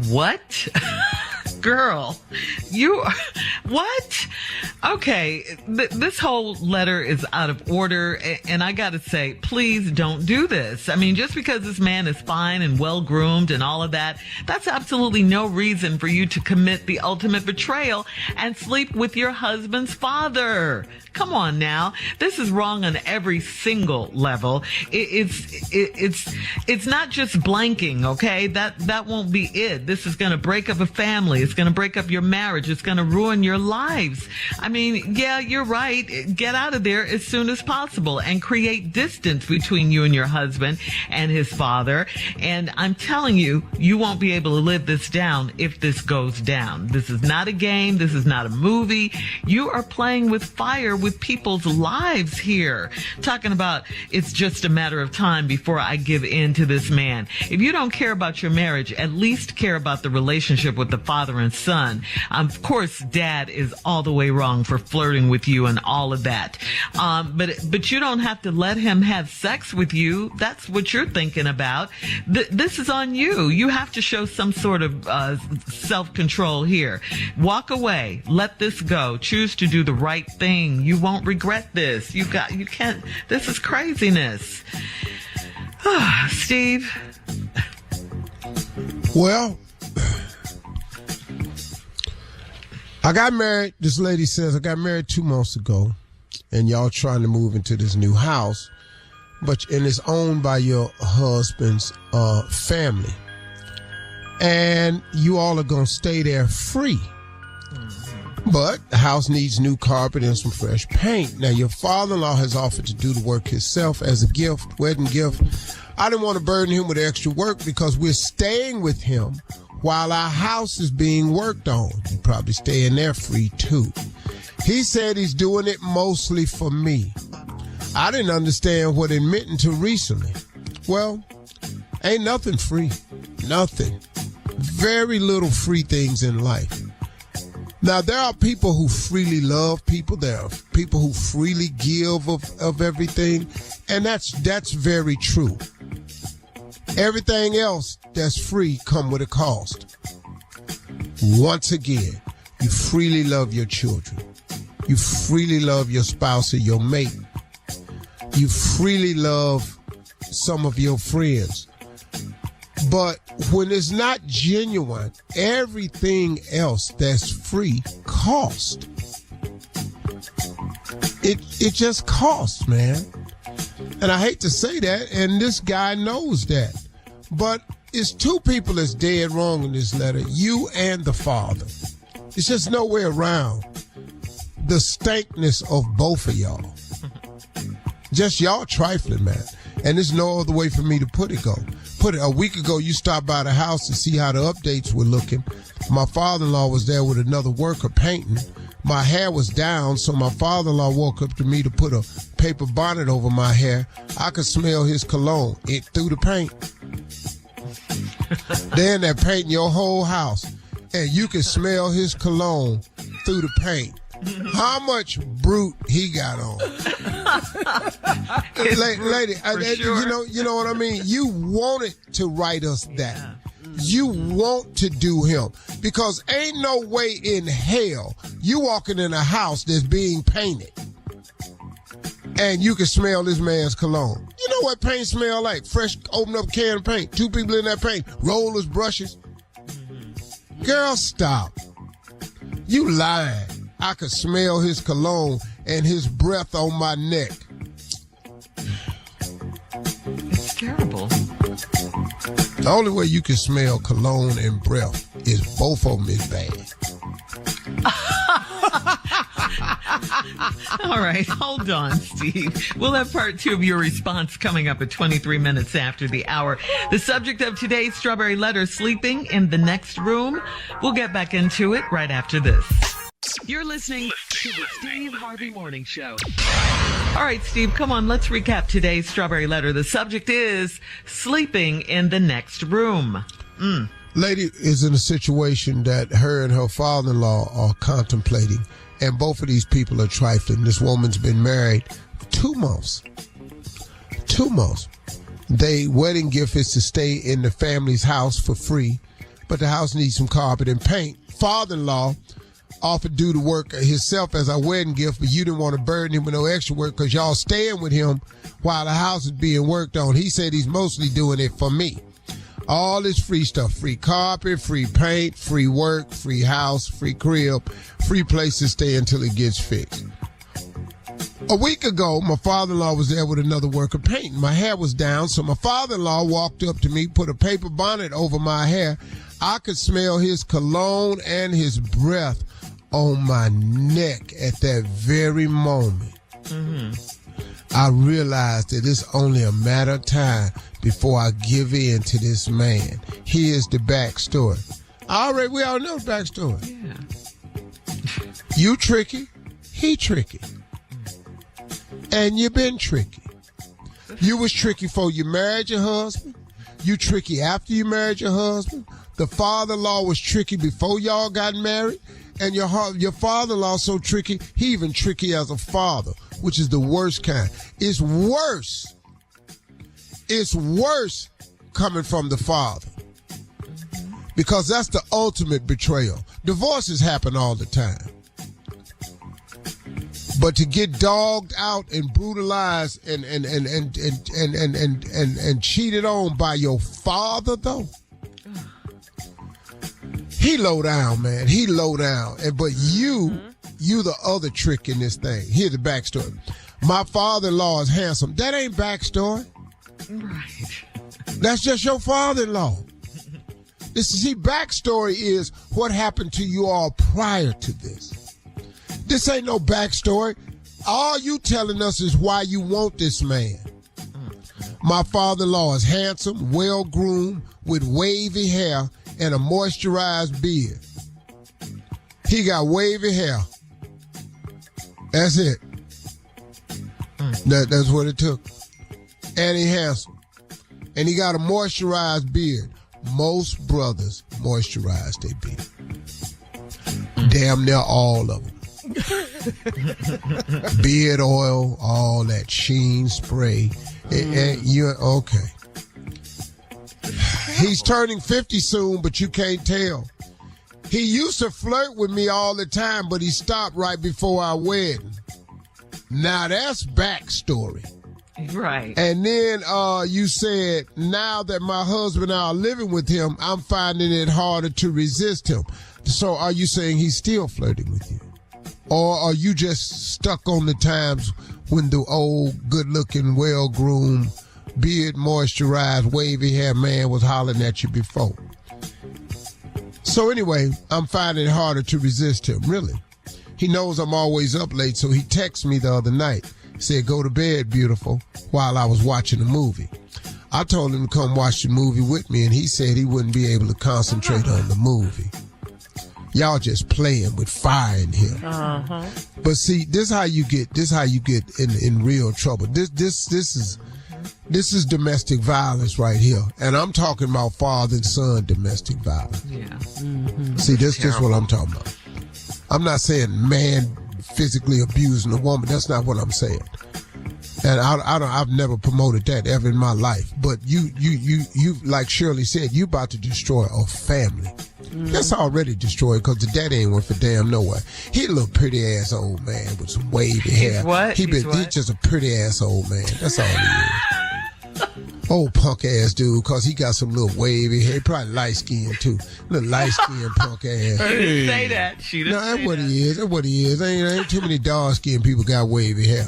What? Girl, what? Okay, this whole letter is out of order, and I gotta say, please don't do this. I mean, just because this man is fine and well-groomed and all of that, that's absolutely no reason for you to commit the ultimate betrayal and sleep with your husband's father. Come on now. This is wrong on every single level. It's not just blanking, okay? That won't be it. This is gonna break up a family. It's gonna break up your marriage. It's gonna ruin your lives. I mean, yeah, you're right. Get out of there as soon as possible and create distance between you and your husband and his father. And I'm telling you, you won't be able to live this down if this goes down. This is not a game. This is not a movie. You are playing with fire with people's lives here. Talking about it's just a matter of time before I give in to this man. If you don't care about your marriage, at least care about the relationship with the father and son. Of course, dad is all the way wrong for flirting with you and all of that. But you don't have to let him have sex with you. That's what you're thinking about. This is on you. You have to show some sort of self-control here. Walk away. Let this go. Choose to do the right thing. You won't regret this. You can't. This is craziness. Steve. Well, I got married. This lady says I got married 2 months ago, and y'all trying to move into this new house, and it's owned by your husband's family, and you all are gonna stay there free. But the house needs new carpet and some fresh paint. Now, your father-in-law has offered to do the work himself as a gift, wedding gift. I didn't want to burden him with extra work because we're staying with him while our house is being worked on. You're probably staying there free, too. He said he's doing it mostly for me. I didn't understand what it meant until recently. Well, ain't nothing free. Nothing. Very little free things in life. Now, there are people who freely love people. There are people who freely give of everything. And that's very true. Everything else that's free come with a cost. Once again, you freely love your children. You freely love your spouse or your mate. You freely love some of your friends. But when it's not genuine, everything else that's free costs. It just costs, man. And I hate to say that, and this guy knows that. But it's two people that's dead wrong in this letter, you and the father. It's just no way around the stankness of both of y'all. Just y'all trifling, man. And there's no other way for me to put it. A week ago, you stopped by the house to see how the updates were looking. My father-in-law was there with another worker painting. My hair was down, so my father-in-law woke up to me to put a paper bonnet over my hair. I could smell his cologne through the paint. Then they're painting your whole house, and you can smell his cologne through the paint. How much brute he got on? Lady, sure. you know what I mean? You wanted to write us that. Yeah. You want to do him. Because ain't no way in hell you walking in a house that's being painted and you can smell this man's cologne. You know what paint smell like? Fresh, open up can of paint. 2 people in that paint. Rollers, brushes. Girl, stop. You lying. I could smell his cologne and his breath on my neck. It's terrible. The only way you can smell cologne and breath is both of them is bad. All right, hold on, Steve. We'll have part 2 of your response coming up at 23 minutes after the hour. The subject of today's Strawberry Letter, sleeping in the next room. We'll get back into it right after this. You're listening to the Steve Harvey Morning Show. All right, Steve, come on. Let's recap today's Strawberry Letter. The subject is sleeping in the next room. Lady is in a situation that her and her father-in-law are contemplating, and both of these people are trifling. This woman's been married 2 months. 2 months. Their wedding gift is to stay in the family's house for free, but the house needs some carpet and paint. Father-in-law offered to do the work himself as our wedding gift, but you didn't want to burden him with no extra work because y'all staying with him while the house is being worked on. He said he's mostly doing it for me. All this free stuff, free carpet, free paint, free work, free house, free crib, free place to stay until it gets fixed. A week ago, my father-in-law was there with another worker painting. My hair was down, so my father-in-law walked up to me, put a paper bonnet over my hair. I could smell his cologne and his breath on my neck at that very moment. I realized that it's only a matter of time before I give in to this man. Here's the backstory. We all know the backstory. Yeah. You tricky, he tricky. And you been tricky. You was tricky before you married your husband. You tricky after you married your husband. The father-in-law was tricky before y'all got married. And your father-in-law so tricky, he even tricky as a father, which is the worst kind. It's worse. It's worse coming from the father. Because that's the ultimate betrayal. Divorces happen all the time. But to get dogged out and brutalized and cheated on by your father, though, he low down, man. He low down. But you the other trick in this thing. Here's the backstory. My father-in-law is handsome. That ain't backstory. Right. That's just your father-in-law. See, backstory is what happened to you all prior to this. This ain't no backstory. All you telling us is why you want this man. My father-in-law is handsome, well-groomed, with wavy hair and a moisturized beard. He got wavy hair. That's it. That's what it took. And he handsome. And he got a moisturized beard. Most brothers moisturize their beard. Damn near all of them. Beard oil, all that sheen spray. And you're okay. He's turning 50 soon, but you can't tell. He used to flirt with me all the time, but he stopped right before our wedding. Now that's backstory. Right. And then you said, now that my husband and I are living with him, I'm finding it harder to resist him. So are you saying he's still flirting with you? Or are you just stuck on the times when the old, good-looking, well-groomed, beard moisturized, wavy hair man was hollering at you before? So anyway, I'm finding it harder to resist him, really. He knows I'm always up late, so he texted me the other night. Said, go to bed, beautiful, while I was watching the movie. I told him to come watch the movie with me, and he said he wouldn't be able to concentrate on the movie. Y'all just playing with fire in here. Uh-huh. But see, this how you get in real trouble. This is domestic violence right here. And I'm talking about father and son domestic violence. Yeah. Mm-hmm. See, this is what I'm talking about. I'm not saying man physically abusing a woman. That's not what I'm saying. And I've never promoted that ever in my life. But you like Shirley said, you about to destroy a family. That's already destroyed because the daddy ain't went for damn nowhere. He a little pretty ass old man with some wavy hair. He's what? He's just a pretty ass old man. That's all he is. Old punk ass dude, cause he got some little wavy hair. He probably light skinned too. Little light skinned punk ass. She didn't say that. She didn't No, that's say what that. he is. That's what he is. Ain't too many dark skinned people got wavy hair.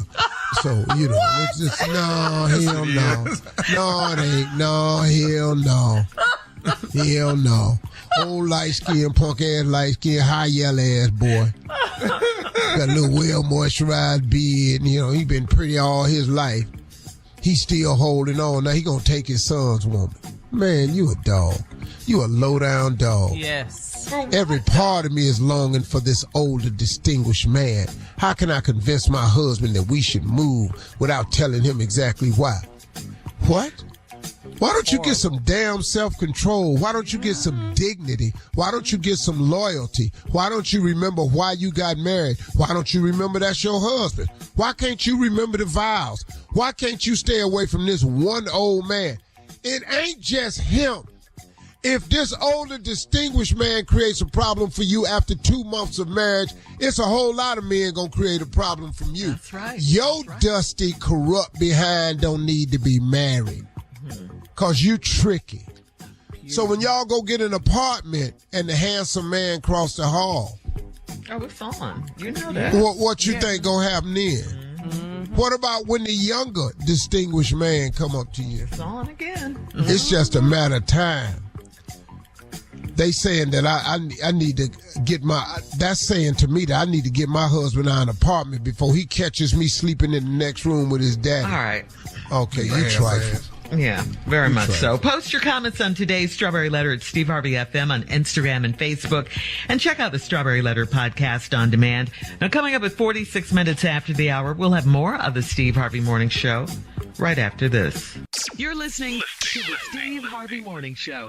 So, you know, it's just, no, hell no. No, it ain't. No, hell no. Hell no. Old light-skinned, punk-ass, light-skinned, high yellow ass boy. Got a little well-moisturized beard. You know, he been pretty all his life. He's still holding on. Now he gonna take his son's woman. Man, you a dog. You a low-down dog. Yes. Every part of me is longing for this older, distinguished man. How can I convince my husband that we should move without telling him exactly why? What? Why don't you get some damn self-control? Why don't you get some dignity? Why don't you get some loyalty? Why don't you remember why you got married? Why don't you remember that's your husband? Why can't you remember the vows? Why can't you stay away from this one old man? It ain't just him. If this older, distinguished man creates a problem for you after 2 months of marriage, it's a whole lot of men gonna create a problem from you. That's right. Your dusty, corrupt behind don't need to be married. Cause you tricky. So when y'all go get an apartment and the handsome man cross the hall, Oh, it's on. You know that. what you think gonna happen then? What about when the younger, distinguished man come up to you? It's on again. It's just a matter of time. They saying that I need to get that's saying to me that I need to get my husband out an apartment before he catches me sleeping in the next room with his daddy. All right. Okay, you trifling. Yeah, very much so. Post your comments on today's Strawberry Letter at Steve Harvey FM on Instagram and Facebook. And check out the Strawberry Letter podcast on demand. Now, coming up at 46 minutes after the hour, we'll have more of the Steve Harvey Morning Show right after this. You're listening to the Steve Harvey Morning Show.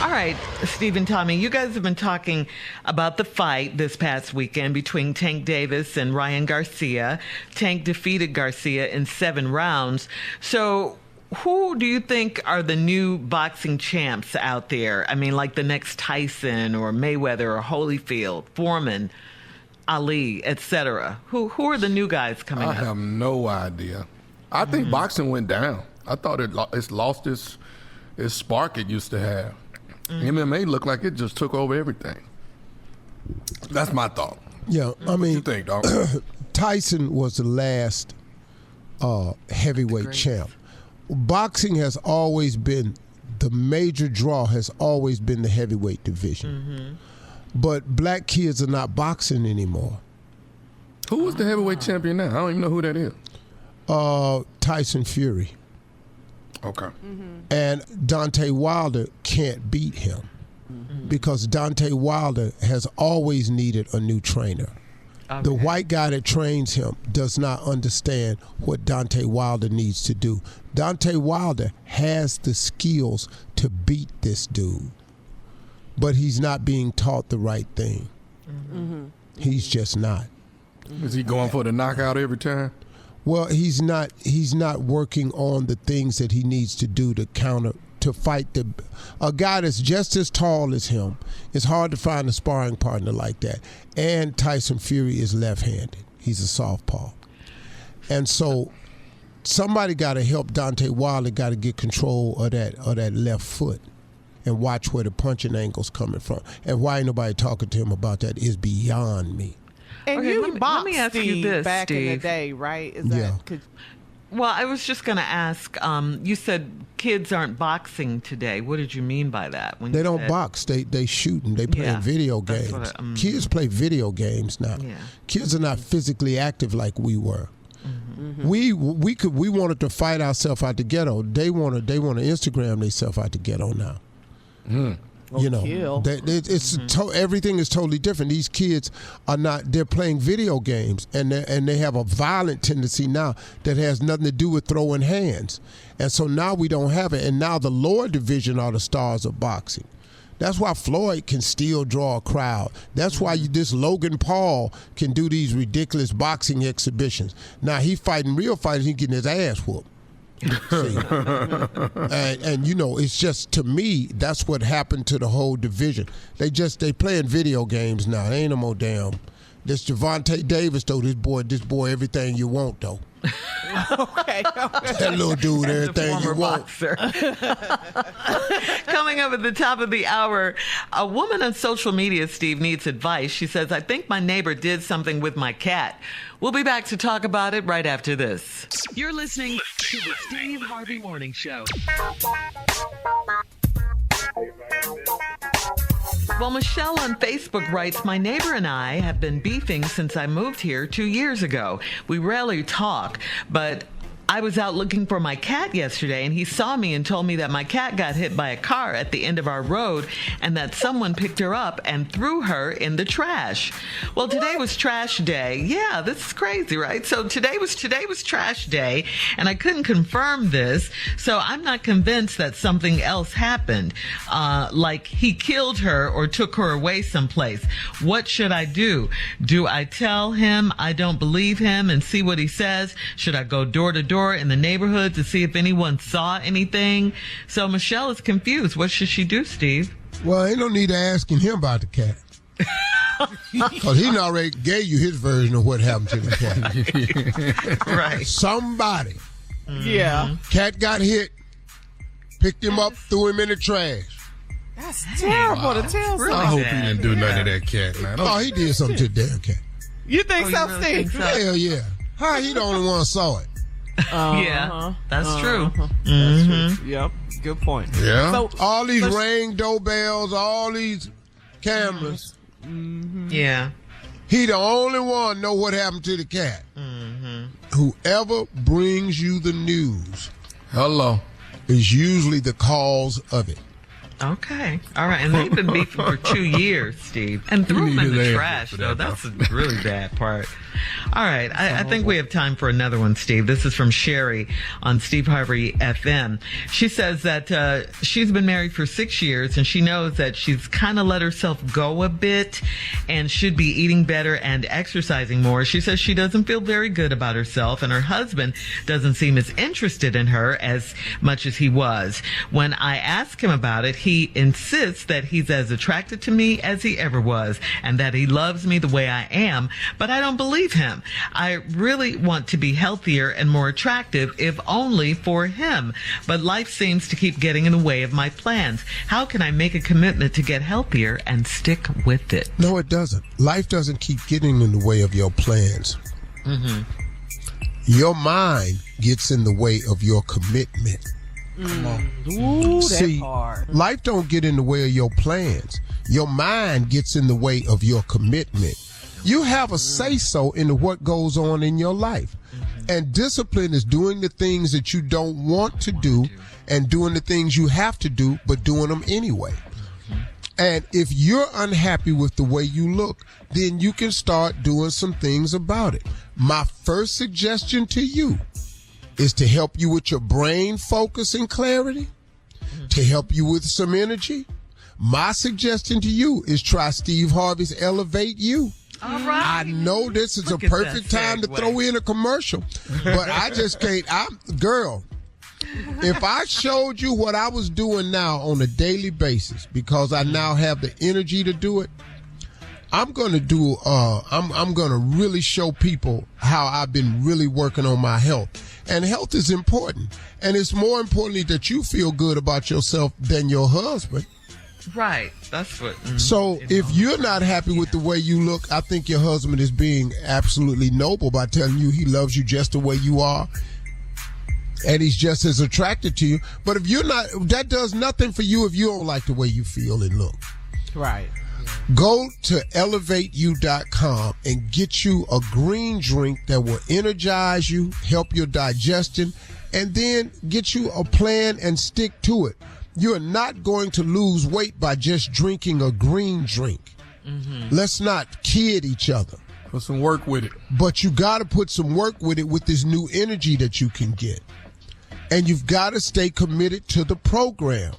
All right, Steve and Tommy, you guys have been talking about the fight this past weekend between Tank Davis and Ryan Garcia. Tank defeated Garcia in 7 rounds. So who do you think are the new boxing champs out there? I mean, like the next Tyson or Mayweather or Holyfield, Foreman, Ali, etc. Who are the new guys coming up? I have no idea. I think boxing went down. I thought it's lost its spark it used to have. MMA looked like it just took over everything. That's my thought. Yeah, I mean, what you think, dog? Tyson was the last heavyweight champ. Boxing has always been, the major draw has always been the heavyweight division. But black kids are not boxing anymore. Who is the heavyweight champion now? I don't even know who that is. Tyson Fury. Okay. And Deontay Wilder can't beat him because Deontay Wilder has always needed a new trainer. Okay. The white guy that trains him does not understand what Deontay Wilder needs to do. Deontay Wilder has the skills to beat this dude, but he's not being taught the right thing. He's just not. Is he going for the knockout every time? Well, he's not working on the things that he needs to do to fight a guy that's just as tall as him. It's hard to find a sparring partner like that. And Tyson Fury is left-handed. He's a southpaw. And so somebody got to help Deontay Wilder, got to get control of that left foot and watch where the punching angle's coming from. And why ain't nobody talking to him about that is beyond me. And Okay, you boxed let me ask you this, back in the Steve. day, right? Is Yeah. that Well, I was just going to ask, you said kids aren't boxing today. What did you mean by that? When They you don't said- box. They shoot and they play Yeah, video that's games. what Kids play video games now. Yeah. Kids are not physically active like we were. We wanted to fight ourselves out the ghetto. They want to Instagram themselves out the ghetto now. You know, everything is totally different. These kids are not. They're playing video games, and they have a violent tendency now that has nothing to do with throwing hands. And so now we don't have it. And now the lower division are the stars of boxing. That's why Floyd can still draw a crowd. That's why this Logan Paul can do these ridiculous boxing exhibitions. Now he fighting real fighters. He getting his ass whooped. and you know, it's just, to me, that's what happened to the whole division. They playing video games now. They ain't no more damn. This Javante Davis though, this boy everything you want though. Okay. That little dude, everything you want. Coming up at the top of the hour, a woman on social media, Steve, needs advice. She says, I think my neighbor did something with my cat. We'll be back to talk about it right after this. You're listening to the Steve Harvey Morning Show. Well, Michelle on Facebook writes, my neighbor and I have been beefing since I moved here 2 years ago. We rarely talk, but I was out looking for my cat yesterday, and he saw me and told me that my cat got hit by a car at the end of our road and that someone picked her up and threw her in the trash. Well, today was trash day. Yeah, this is crazy, right? So today was trash day, and I couldn't confirm this, so I'm not convinced that something else happened, like he killed her or took her away someplace. What should I do? Do I tell him I don't believe him and see what he says? Should I go door to door in the neighborhood to see if anyone saw anything? So Michelle is confused. What should she do, Steve? Well, ain't no need to asking him about the cat. Because he already gave you his version of what happened to the cat. Right. Somebody. Yeah. Cat got hit, picked him up, threw him in the trash. That's terrible to tell I somebody. hope he didn't do nothing to that cat, man. Oh, he did something to the damn cat. You think so, really Steve? think so? Hell yeah. How he the only one saw it? Yeah, that's true. That's true. Yep. Good point. Yeah. So, All these ring doorbells, all these cameras. Yeah. He the only one know what happened to the cat. Whoever brings you the news Hello. is usually the cause of it. Okay. All right. And they've been beefing for 2 years, Steve. And threw them in the trash, though. That's the really bad part. All right. I think we have time for another one, Steve. This is from Sherry on Steve Harvey FM. She says that she's been married for 6 years, and she knows that she's kind of let herself go a bit and should be eating better and exercising more. She says she doesn't feel very good about herself, and her husband doesn't seem as interested in her as much as he was. When I ask him about it, he insists that he's as attracted to me as he ever was and that he loves me the way I am, but I don't believe him. I really want to be healthier and more attractive, if only for him, but life seems to keep getting in the way of my plans. How can I make a commitment to get healthier and stick with it? No, it doesn't. Life doesn't keep getting in the way of your plans. Your mind gets in the way of your commitment. Come on. Ooh, See, that part. life don't get in the way of your plans. Your mind gets in the way of your commitment. You have a say-so in what goes on in your life. And discipline is doing the things that you don't want to do and doing the things you have to do, but doing them anyway. And if you're unhappy with the way you look, then you can start doing some things about it. My first suggestion to you is to help you with your brain focus and clarity, to help you with some energy. My suggestion to you is try Steve Harvey's Elevate You. All right. I know this is Look a at perfect that time to segue. throw in a commercial, but I just can't. Girl, if I showed you what I was doing now on a daily basis, because I now have the energy to do it, I'm going to do, I'm going to really show people how I've been really working on my health. And health is important. And it's more importantly that you feel good about yourself than your husband. Right. That's what. So if you're not happy with the way you look, I think your husband is being absolutely noble by telling you he loves you just the way you are. And he's just as attracted to you. But if you're not, that does nothing for you if you don't like the way you feel and look. Right. Go to elevate-u.com and get you a green drink that will energize you, help your digestion, and then get you a plan and stick to it. You're not going to lose weight by just drinking a green drink. Mm-hmm. Let's not kid each other. Put some work with it. But you got to put some work with it with this new energy that you can get. And you've got to stay committed to the program.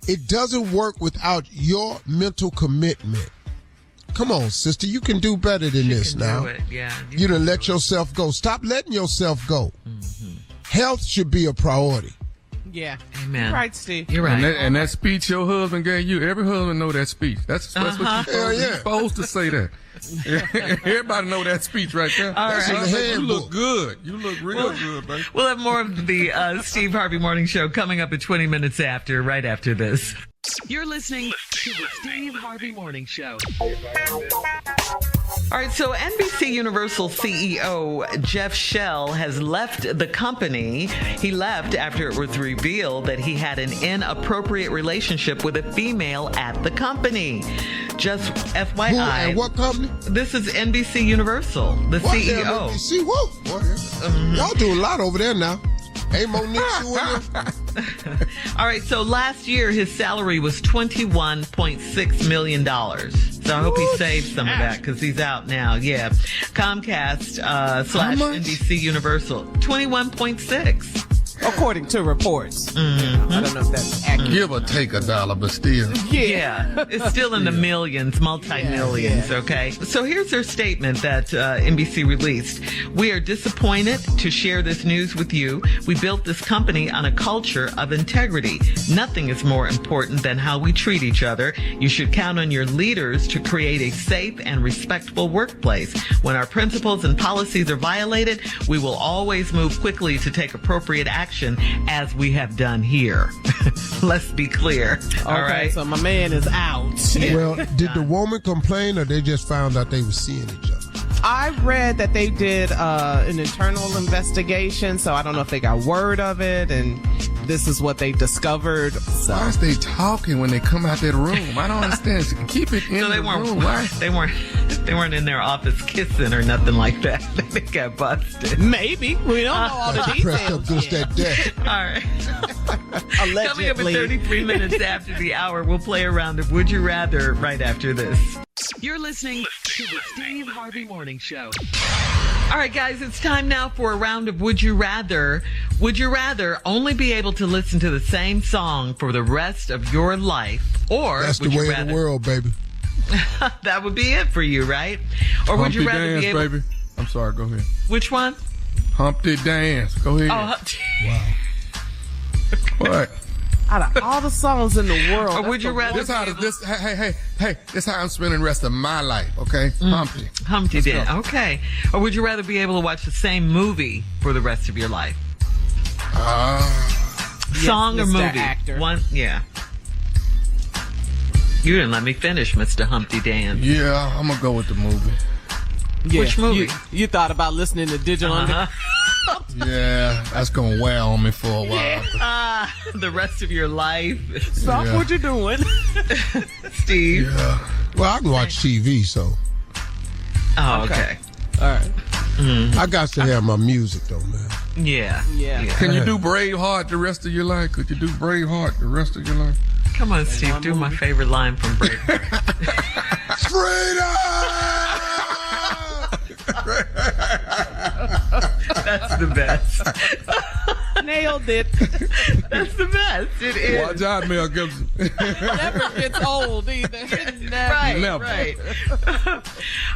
It doesn't work without your mental commitment. Come on, sister. You can do better than this now. Do it. Yeah, you done let yourself go. Stop letting yourself go. Mm-hmm. Health should be a priority. Yeah. Amen. You're right, Steve. You're right. And that speech your husband gave you, every husband know that speech. That's what you're supposed to say that. Everybody know that speech right there. All right. You look good. You look real good, baby. We'll have more of the Steve Harvey Morning Show coming up at 20 minutes after, right after this. You're listening to the Steve Harvey Morning Show. All right, so NBC Universal CEO Jeff Shell has left the company. He left after it was revealed that he had an inappropriate relationship with a female at the company. Just FYI. Who and what company? This is NBC Universal, the CEO. NBC? Whoa. Y'all do a lot over there now. Hey, Monique, All right, so last year his salary was $21.6 million. So I hope he saved some of that because he's out now. Yeah. Comcast / NBC Universal, 21.6. According to reports. Mm-hmm. I don't know if that's accurate. Give or take $1, but still. Yeah. It's still in the millions, multi-millions, okay? So here's their statement that NBC released. We are disappointed to share this news with you. We built this company on a culture of integrity. Nothing is more important than how we treat each other. You should count on your leaders to create a safe and respectful workplace. When our principles and policies are violated, we will always move quickly to take appropriate action, as we have done here. Let's be clear. All right. So my man is out. Well, did the woman complain or they just found out they were seeing each other? I read that they did an internal investigation, so I don't know if they got word of it, and this is what they discovered. So. Why is they talking when they come out that room? I don't understand. Keep it in the room. Why? They weren't in their office kissing or nothing like that. They got busted. Maybe. We don't know all the details. Pressed up against that desk. All right. Allegedly. Coming up at 33 minutes after the hour, we'll play a round of Would You Rather right after this. You're listening to the Steve Harvey Morning Show. All right, guys, it's time now for a round of Would You Rather. Would you rather only be able to listen to the same song for the rest of your life, or that's the would way you of rather... the world, baby. That would be it for you, right? Or would you rather dance, be able... baby. I'm sorry, go ahead. Which one? Humpty Dance. Go ahead. Oh, wow. What? Out of all the songs in the world, or would you rather? Hey, this how I'm spending the rest of my life. Okay, Humpty did. Okay. Or would you rather be able to watch the same movie for the rest of your life? Song or movie? Actor. One. Yeah. You didn't let me finish, Mr. Humpty Dance. Yeah, I'm gonna go with the movie. Yeah, which movie? You thought about listening to Digital. Yeah, that's gonna wear on me for a while. The rest of your life. Stop what you're doing, Steve. Yeah. Well, I can watch TV, so. Oh, okay. All right. Mm-hmm. I got to have my music though, man. Yeah. Can you do Braveheart the rest of your life? Could you do Braveheart the rest of your life? Come on, Steve. Do my favorite line from Braveheart. Freedom! That's the best. Nailed it. That's the best. It is. Watch out, Mel Gibson. Never gets old either. Never. Right.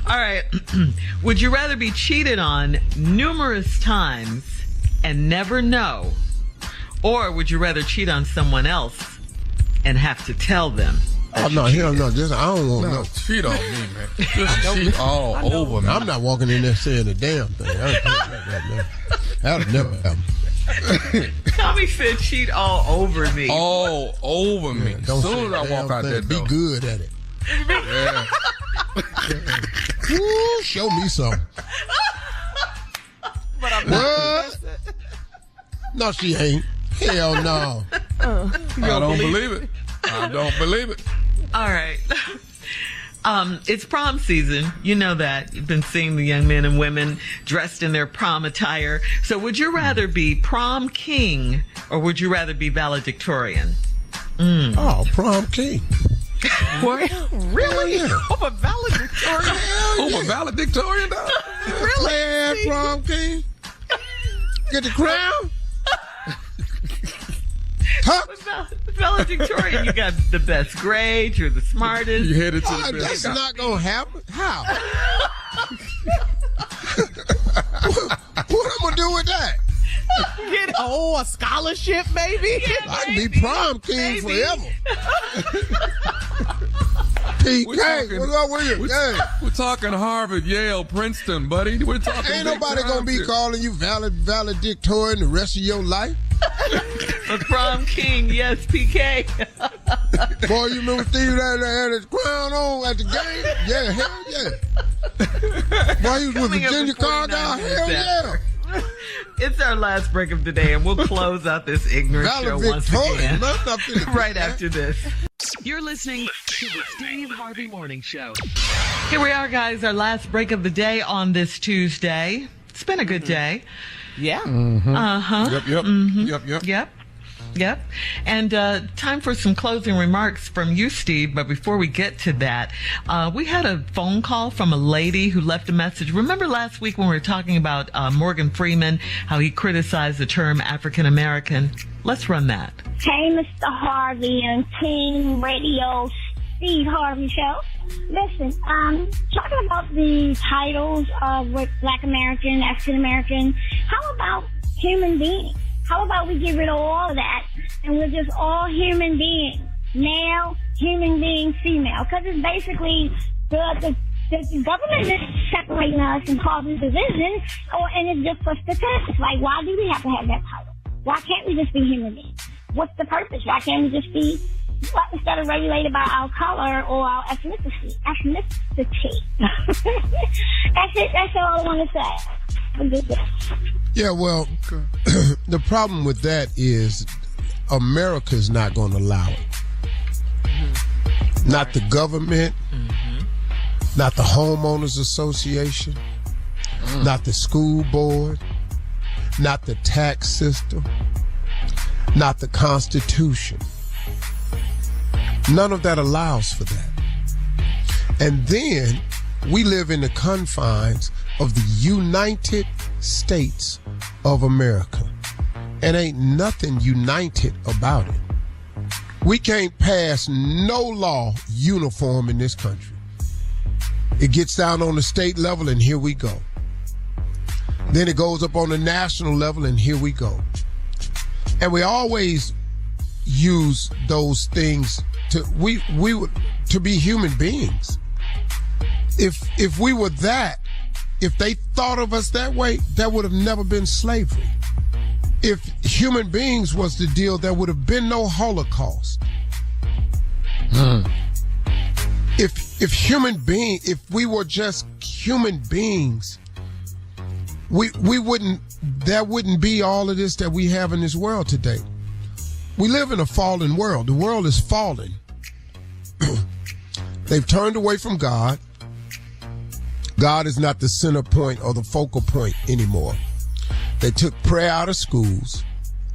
All right. Would you rather be cheated on numerous times and never know, or would you rather cheat on someone else and have to tell them? Oh, no, hell no. Just, I don't want no. Cheat on me, man. Just cheat all over me. I'm not walking in there saying a damn thing. That would never happen. Tommy said cheat all over me. All over me. Yeah, as soon as I walk out that door. Be good at it. Yeah. Woo, show me something. But I'm not. No, she ain't. Hell no. I don't believe it. I don't believe it. All right. It's prom season. You know that. You've been seeing the young men and women dressed in their prom attire. So would you rather be prom king or would you rather be valedictorian? Oh, prom king. What? Really? Yeah. Over valedictorian? Over valedictorian, dog? Really? Man, prom king. Get the crown. Huh? Valedictorian, you got the best grades, you're the smartest. You headed to the That's not going to happen. How? What I'm going to do with that? Get a scholarship, maybe? I can be prom king forever. PK, what's up with you? Hey. We're talking Harvard, Yale, Princeton, buddy. We're talking. Ain't nobody big going to be time calling you valedictorian the rest of your life. A prom king, yes, PK. Boy, you remember Steve that had his crown on at the game? Yeah, hell yeah. Boy, he was with Virginia Cargill? Hell yeah. It's our last break of the day, and we'll close out this ignorant show once again. Right after this. You're listening to the Steve Harvey Morning Show. Here we are, guys, our last break of the day on this Tuesday. It's been a good day. Yeah. Uh-huh. Yep. Yep. And time for some closing remarks from you, Steve. But before we get to that, we had a phone call from a lady who left a message. Remember last week when we were talking about Morgan Freeman, how he criticized the term African American? Let's run that. Hey, Mr. Harvey and Team Radio Steve Harvey Show. Listen, talking about the titles of Black American, African American, how about human being? How about we get rid of all of that and we're just all human beings, male, human being, female? Because it's basically the government is separating us and causing division, and it's just for statistics. Like, why do we have to have that title? Why can't we just be human beings? What's the purpose? Why can't we just be, instead of regulated by our color or our ethnicity? That's it. That's all I want to say. Yeah, well, the problem with that is America's not going to allow it. Not the government, not the homeowners association, not the school board, not the tax system, not the Constitution. None of that allows for that. And then we live in the confines of the United States of America. And ain't nothing united about it. We can't pass no law uniform in this country. It gets down on the state level and here we go. Then it goes up on the national level and here we go. And we always use those things to be human beings. If we were that, if they thought of us that way, that would have never been slavery. If human beings was the deal, there would have been no Holocaust. If we were just human beings, there wouldn't be all of this that we have in this world today. We live in a fallen world. The world is fallen. They've turned away from God. God is not the center point or the focal point anymore. They took prayer out of schools.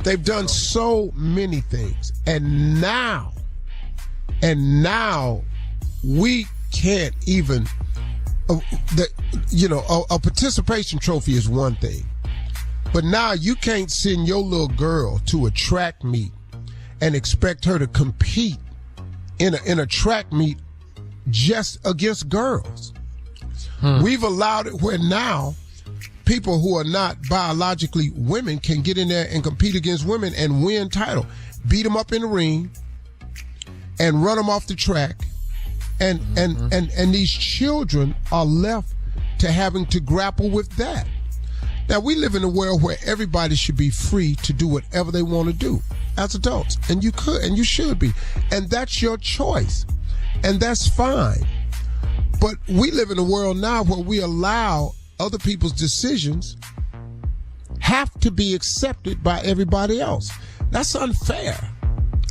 They've done so many things. And now we can't even, a participation trophy is one thing. But now you can't send your little girl to a track meet and expect her to compete in a track meet just against girls. We've allowed it where now people who are not biologically women can get in there and compete against women and win title. Beat them up in the ring and run them off the track. And these children are left to having to grapple with that. Now, we live in a world where everybody should be free to do whatever they want to do as adults. And you could, and you should be. And that's your choice. And that's fine. But we live in a world now where we allow other people's decisions have to be accepted by everybody else. That's unfair.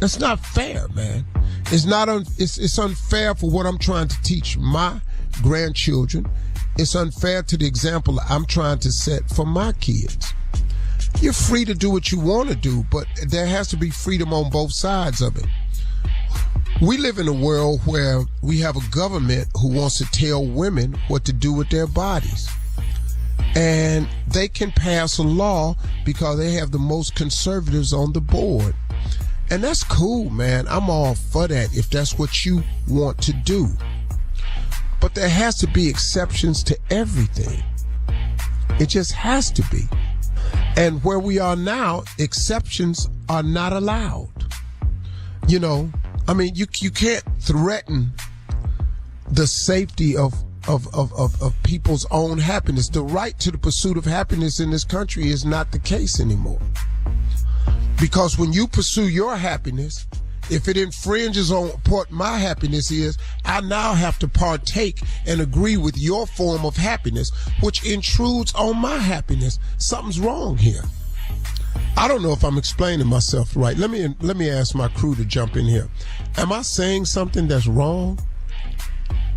That's not fair, man. It's unfair for what I'm trying to teach my grandchildren. It's unfair to the example I'm trying to set for my kids. You're free to do what you want to do, but there has to be freedom on both sides of it. We live in a world where we have a government who wants to tell women what to do with their bodies. And they can pass a law because they have the most conservatives on the board. And that's cool, man. I'm all for that if that's what you want to do. But there has to be exceptions to everything. It just has to be. And where we are now, exceptions are not allowed. You know, I mean, you can't threaten the safety of people's own happiness. The right to the pursuit of happiness in this country is not the case anymore. Because when you pursue your happiness, if it infringes on what my happiness is, I now have to partake and agree with your form of happiness, which intrudes on my happiness. Something's wrong here. I don't know if I'm explaining myself right. Let me ask my crew to jump in here. Am I saying something that's wrong?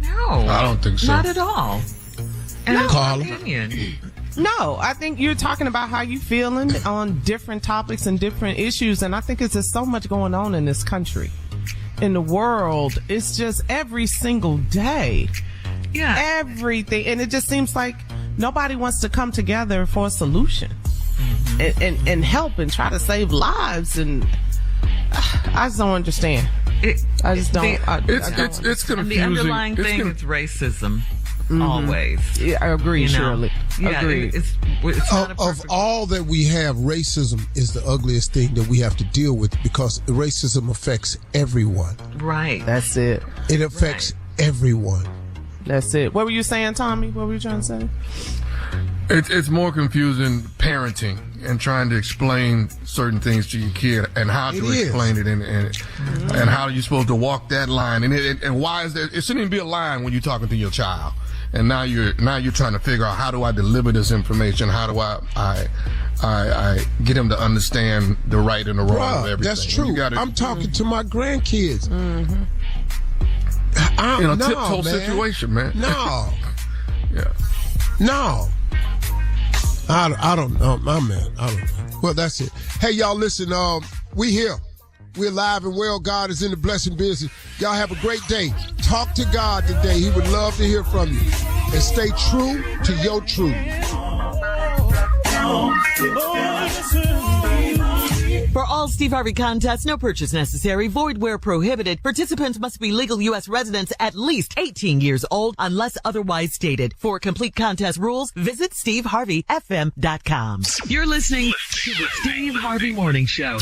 No, I don't think so. Not at all. And No. Carla? Opinion. No, I think you're talking about how you feeling on different topics and different issues, and I think it's just so much going on in this country, in the world. It's just every single day. Yeah. Everything. And it just seems like nobody wants to come together for a solution and help and try to save lives. And I just don't understand. I just don't. It's confusing. And the underlying thing is racism. Always. Yeah, I agree, Shirley. Yeah, agree. It's not a perfect... Of all that we have, racism is the ugliest thing that we have to deal with because racism affects everyone. Right. That's it. It affects everyone. That's it. What were you saying, Tommy? What were you trying to say? It's more confusing parenting and trying to explain certain things to your kid and how to explain it and how you're supposed to walk that line and why is there? It shouldn't even be a line when you're talking to your child. And now you're trying to figure out how do I deliver this information? How do I get him to understand the right and the wrong of everything? That's true. I'm talking to my grandkids. In a tiptoe situation, man. No. Yeah. No. I don't know, my man. I don't know. Well, that's it. Hey, y'all, listen. We here. We're live and well. God is in the blessing business. Y'all have a great day. Talk to God today. He would love to hear from you. And stay true to your truth. For all Steve Harvey contests, no purchase necessary, void where prohibited. Participants must be legal U.S. residents at least 18 years old unless otherwise stated. For complete contest rules, visit SteveHarveyFM.com. You're listening to the Steve Harvey Morning Show.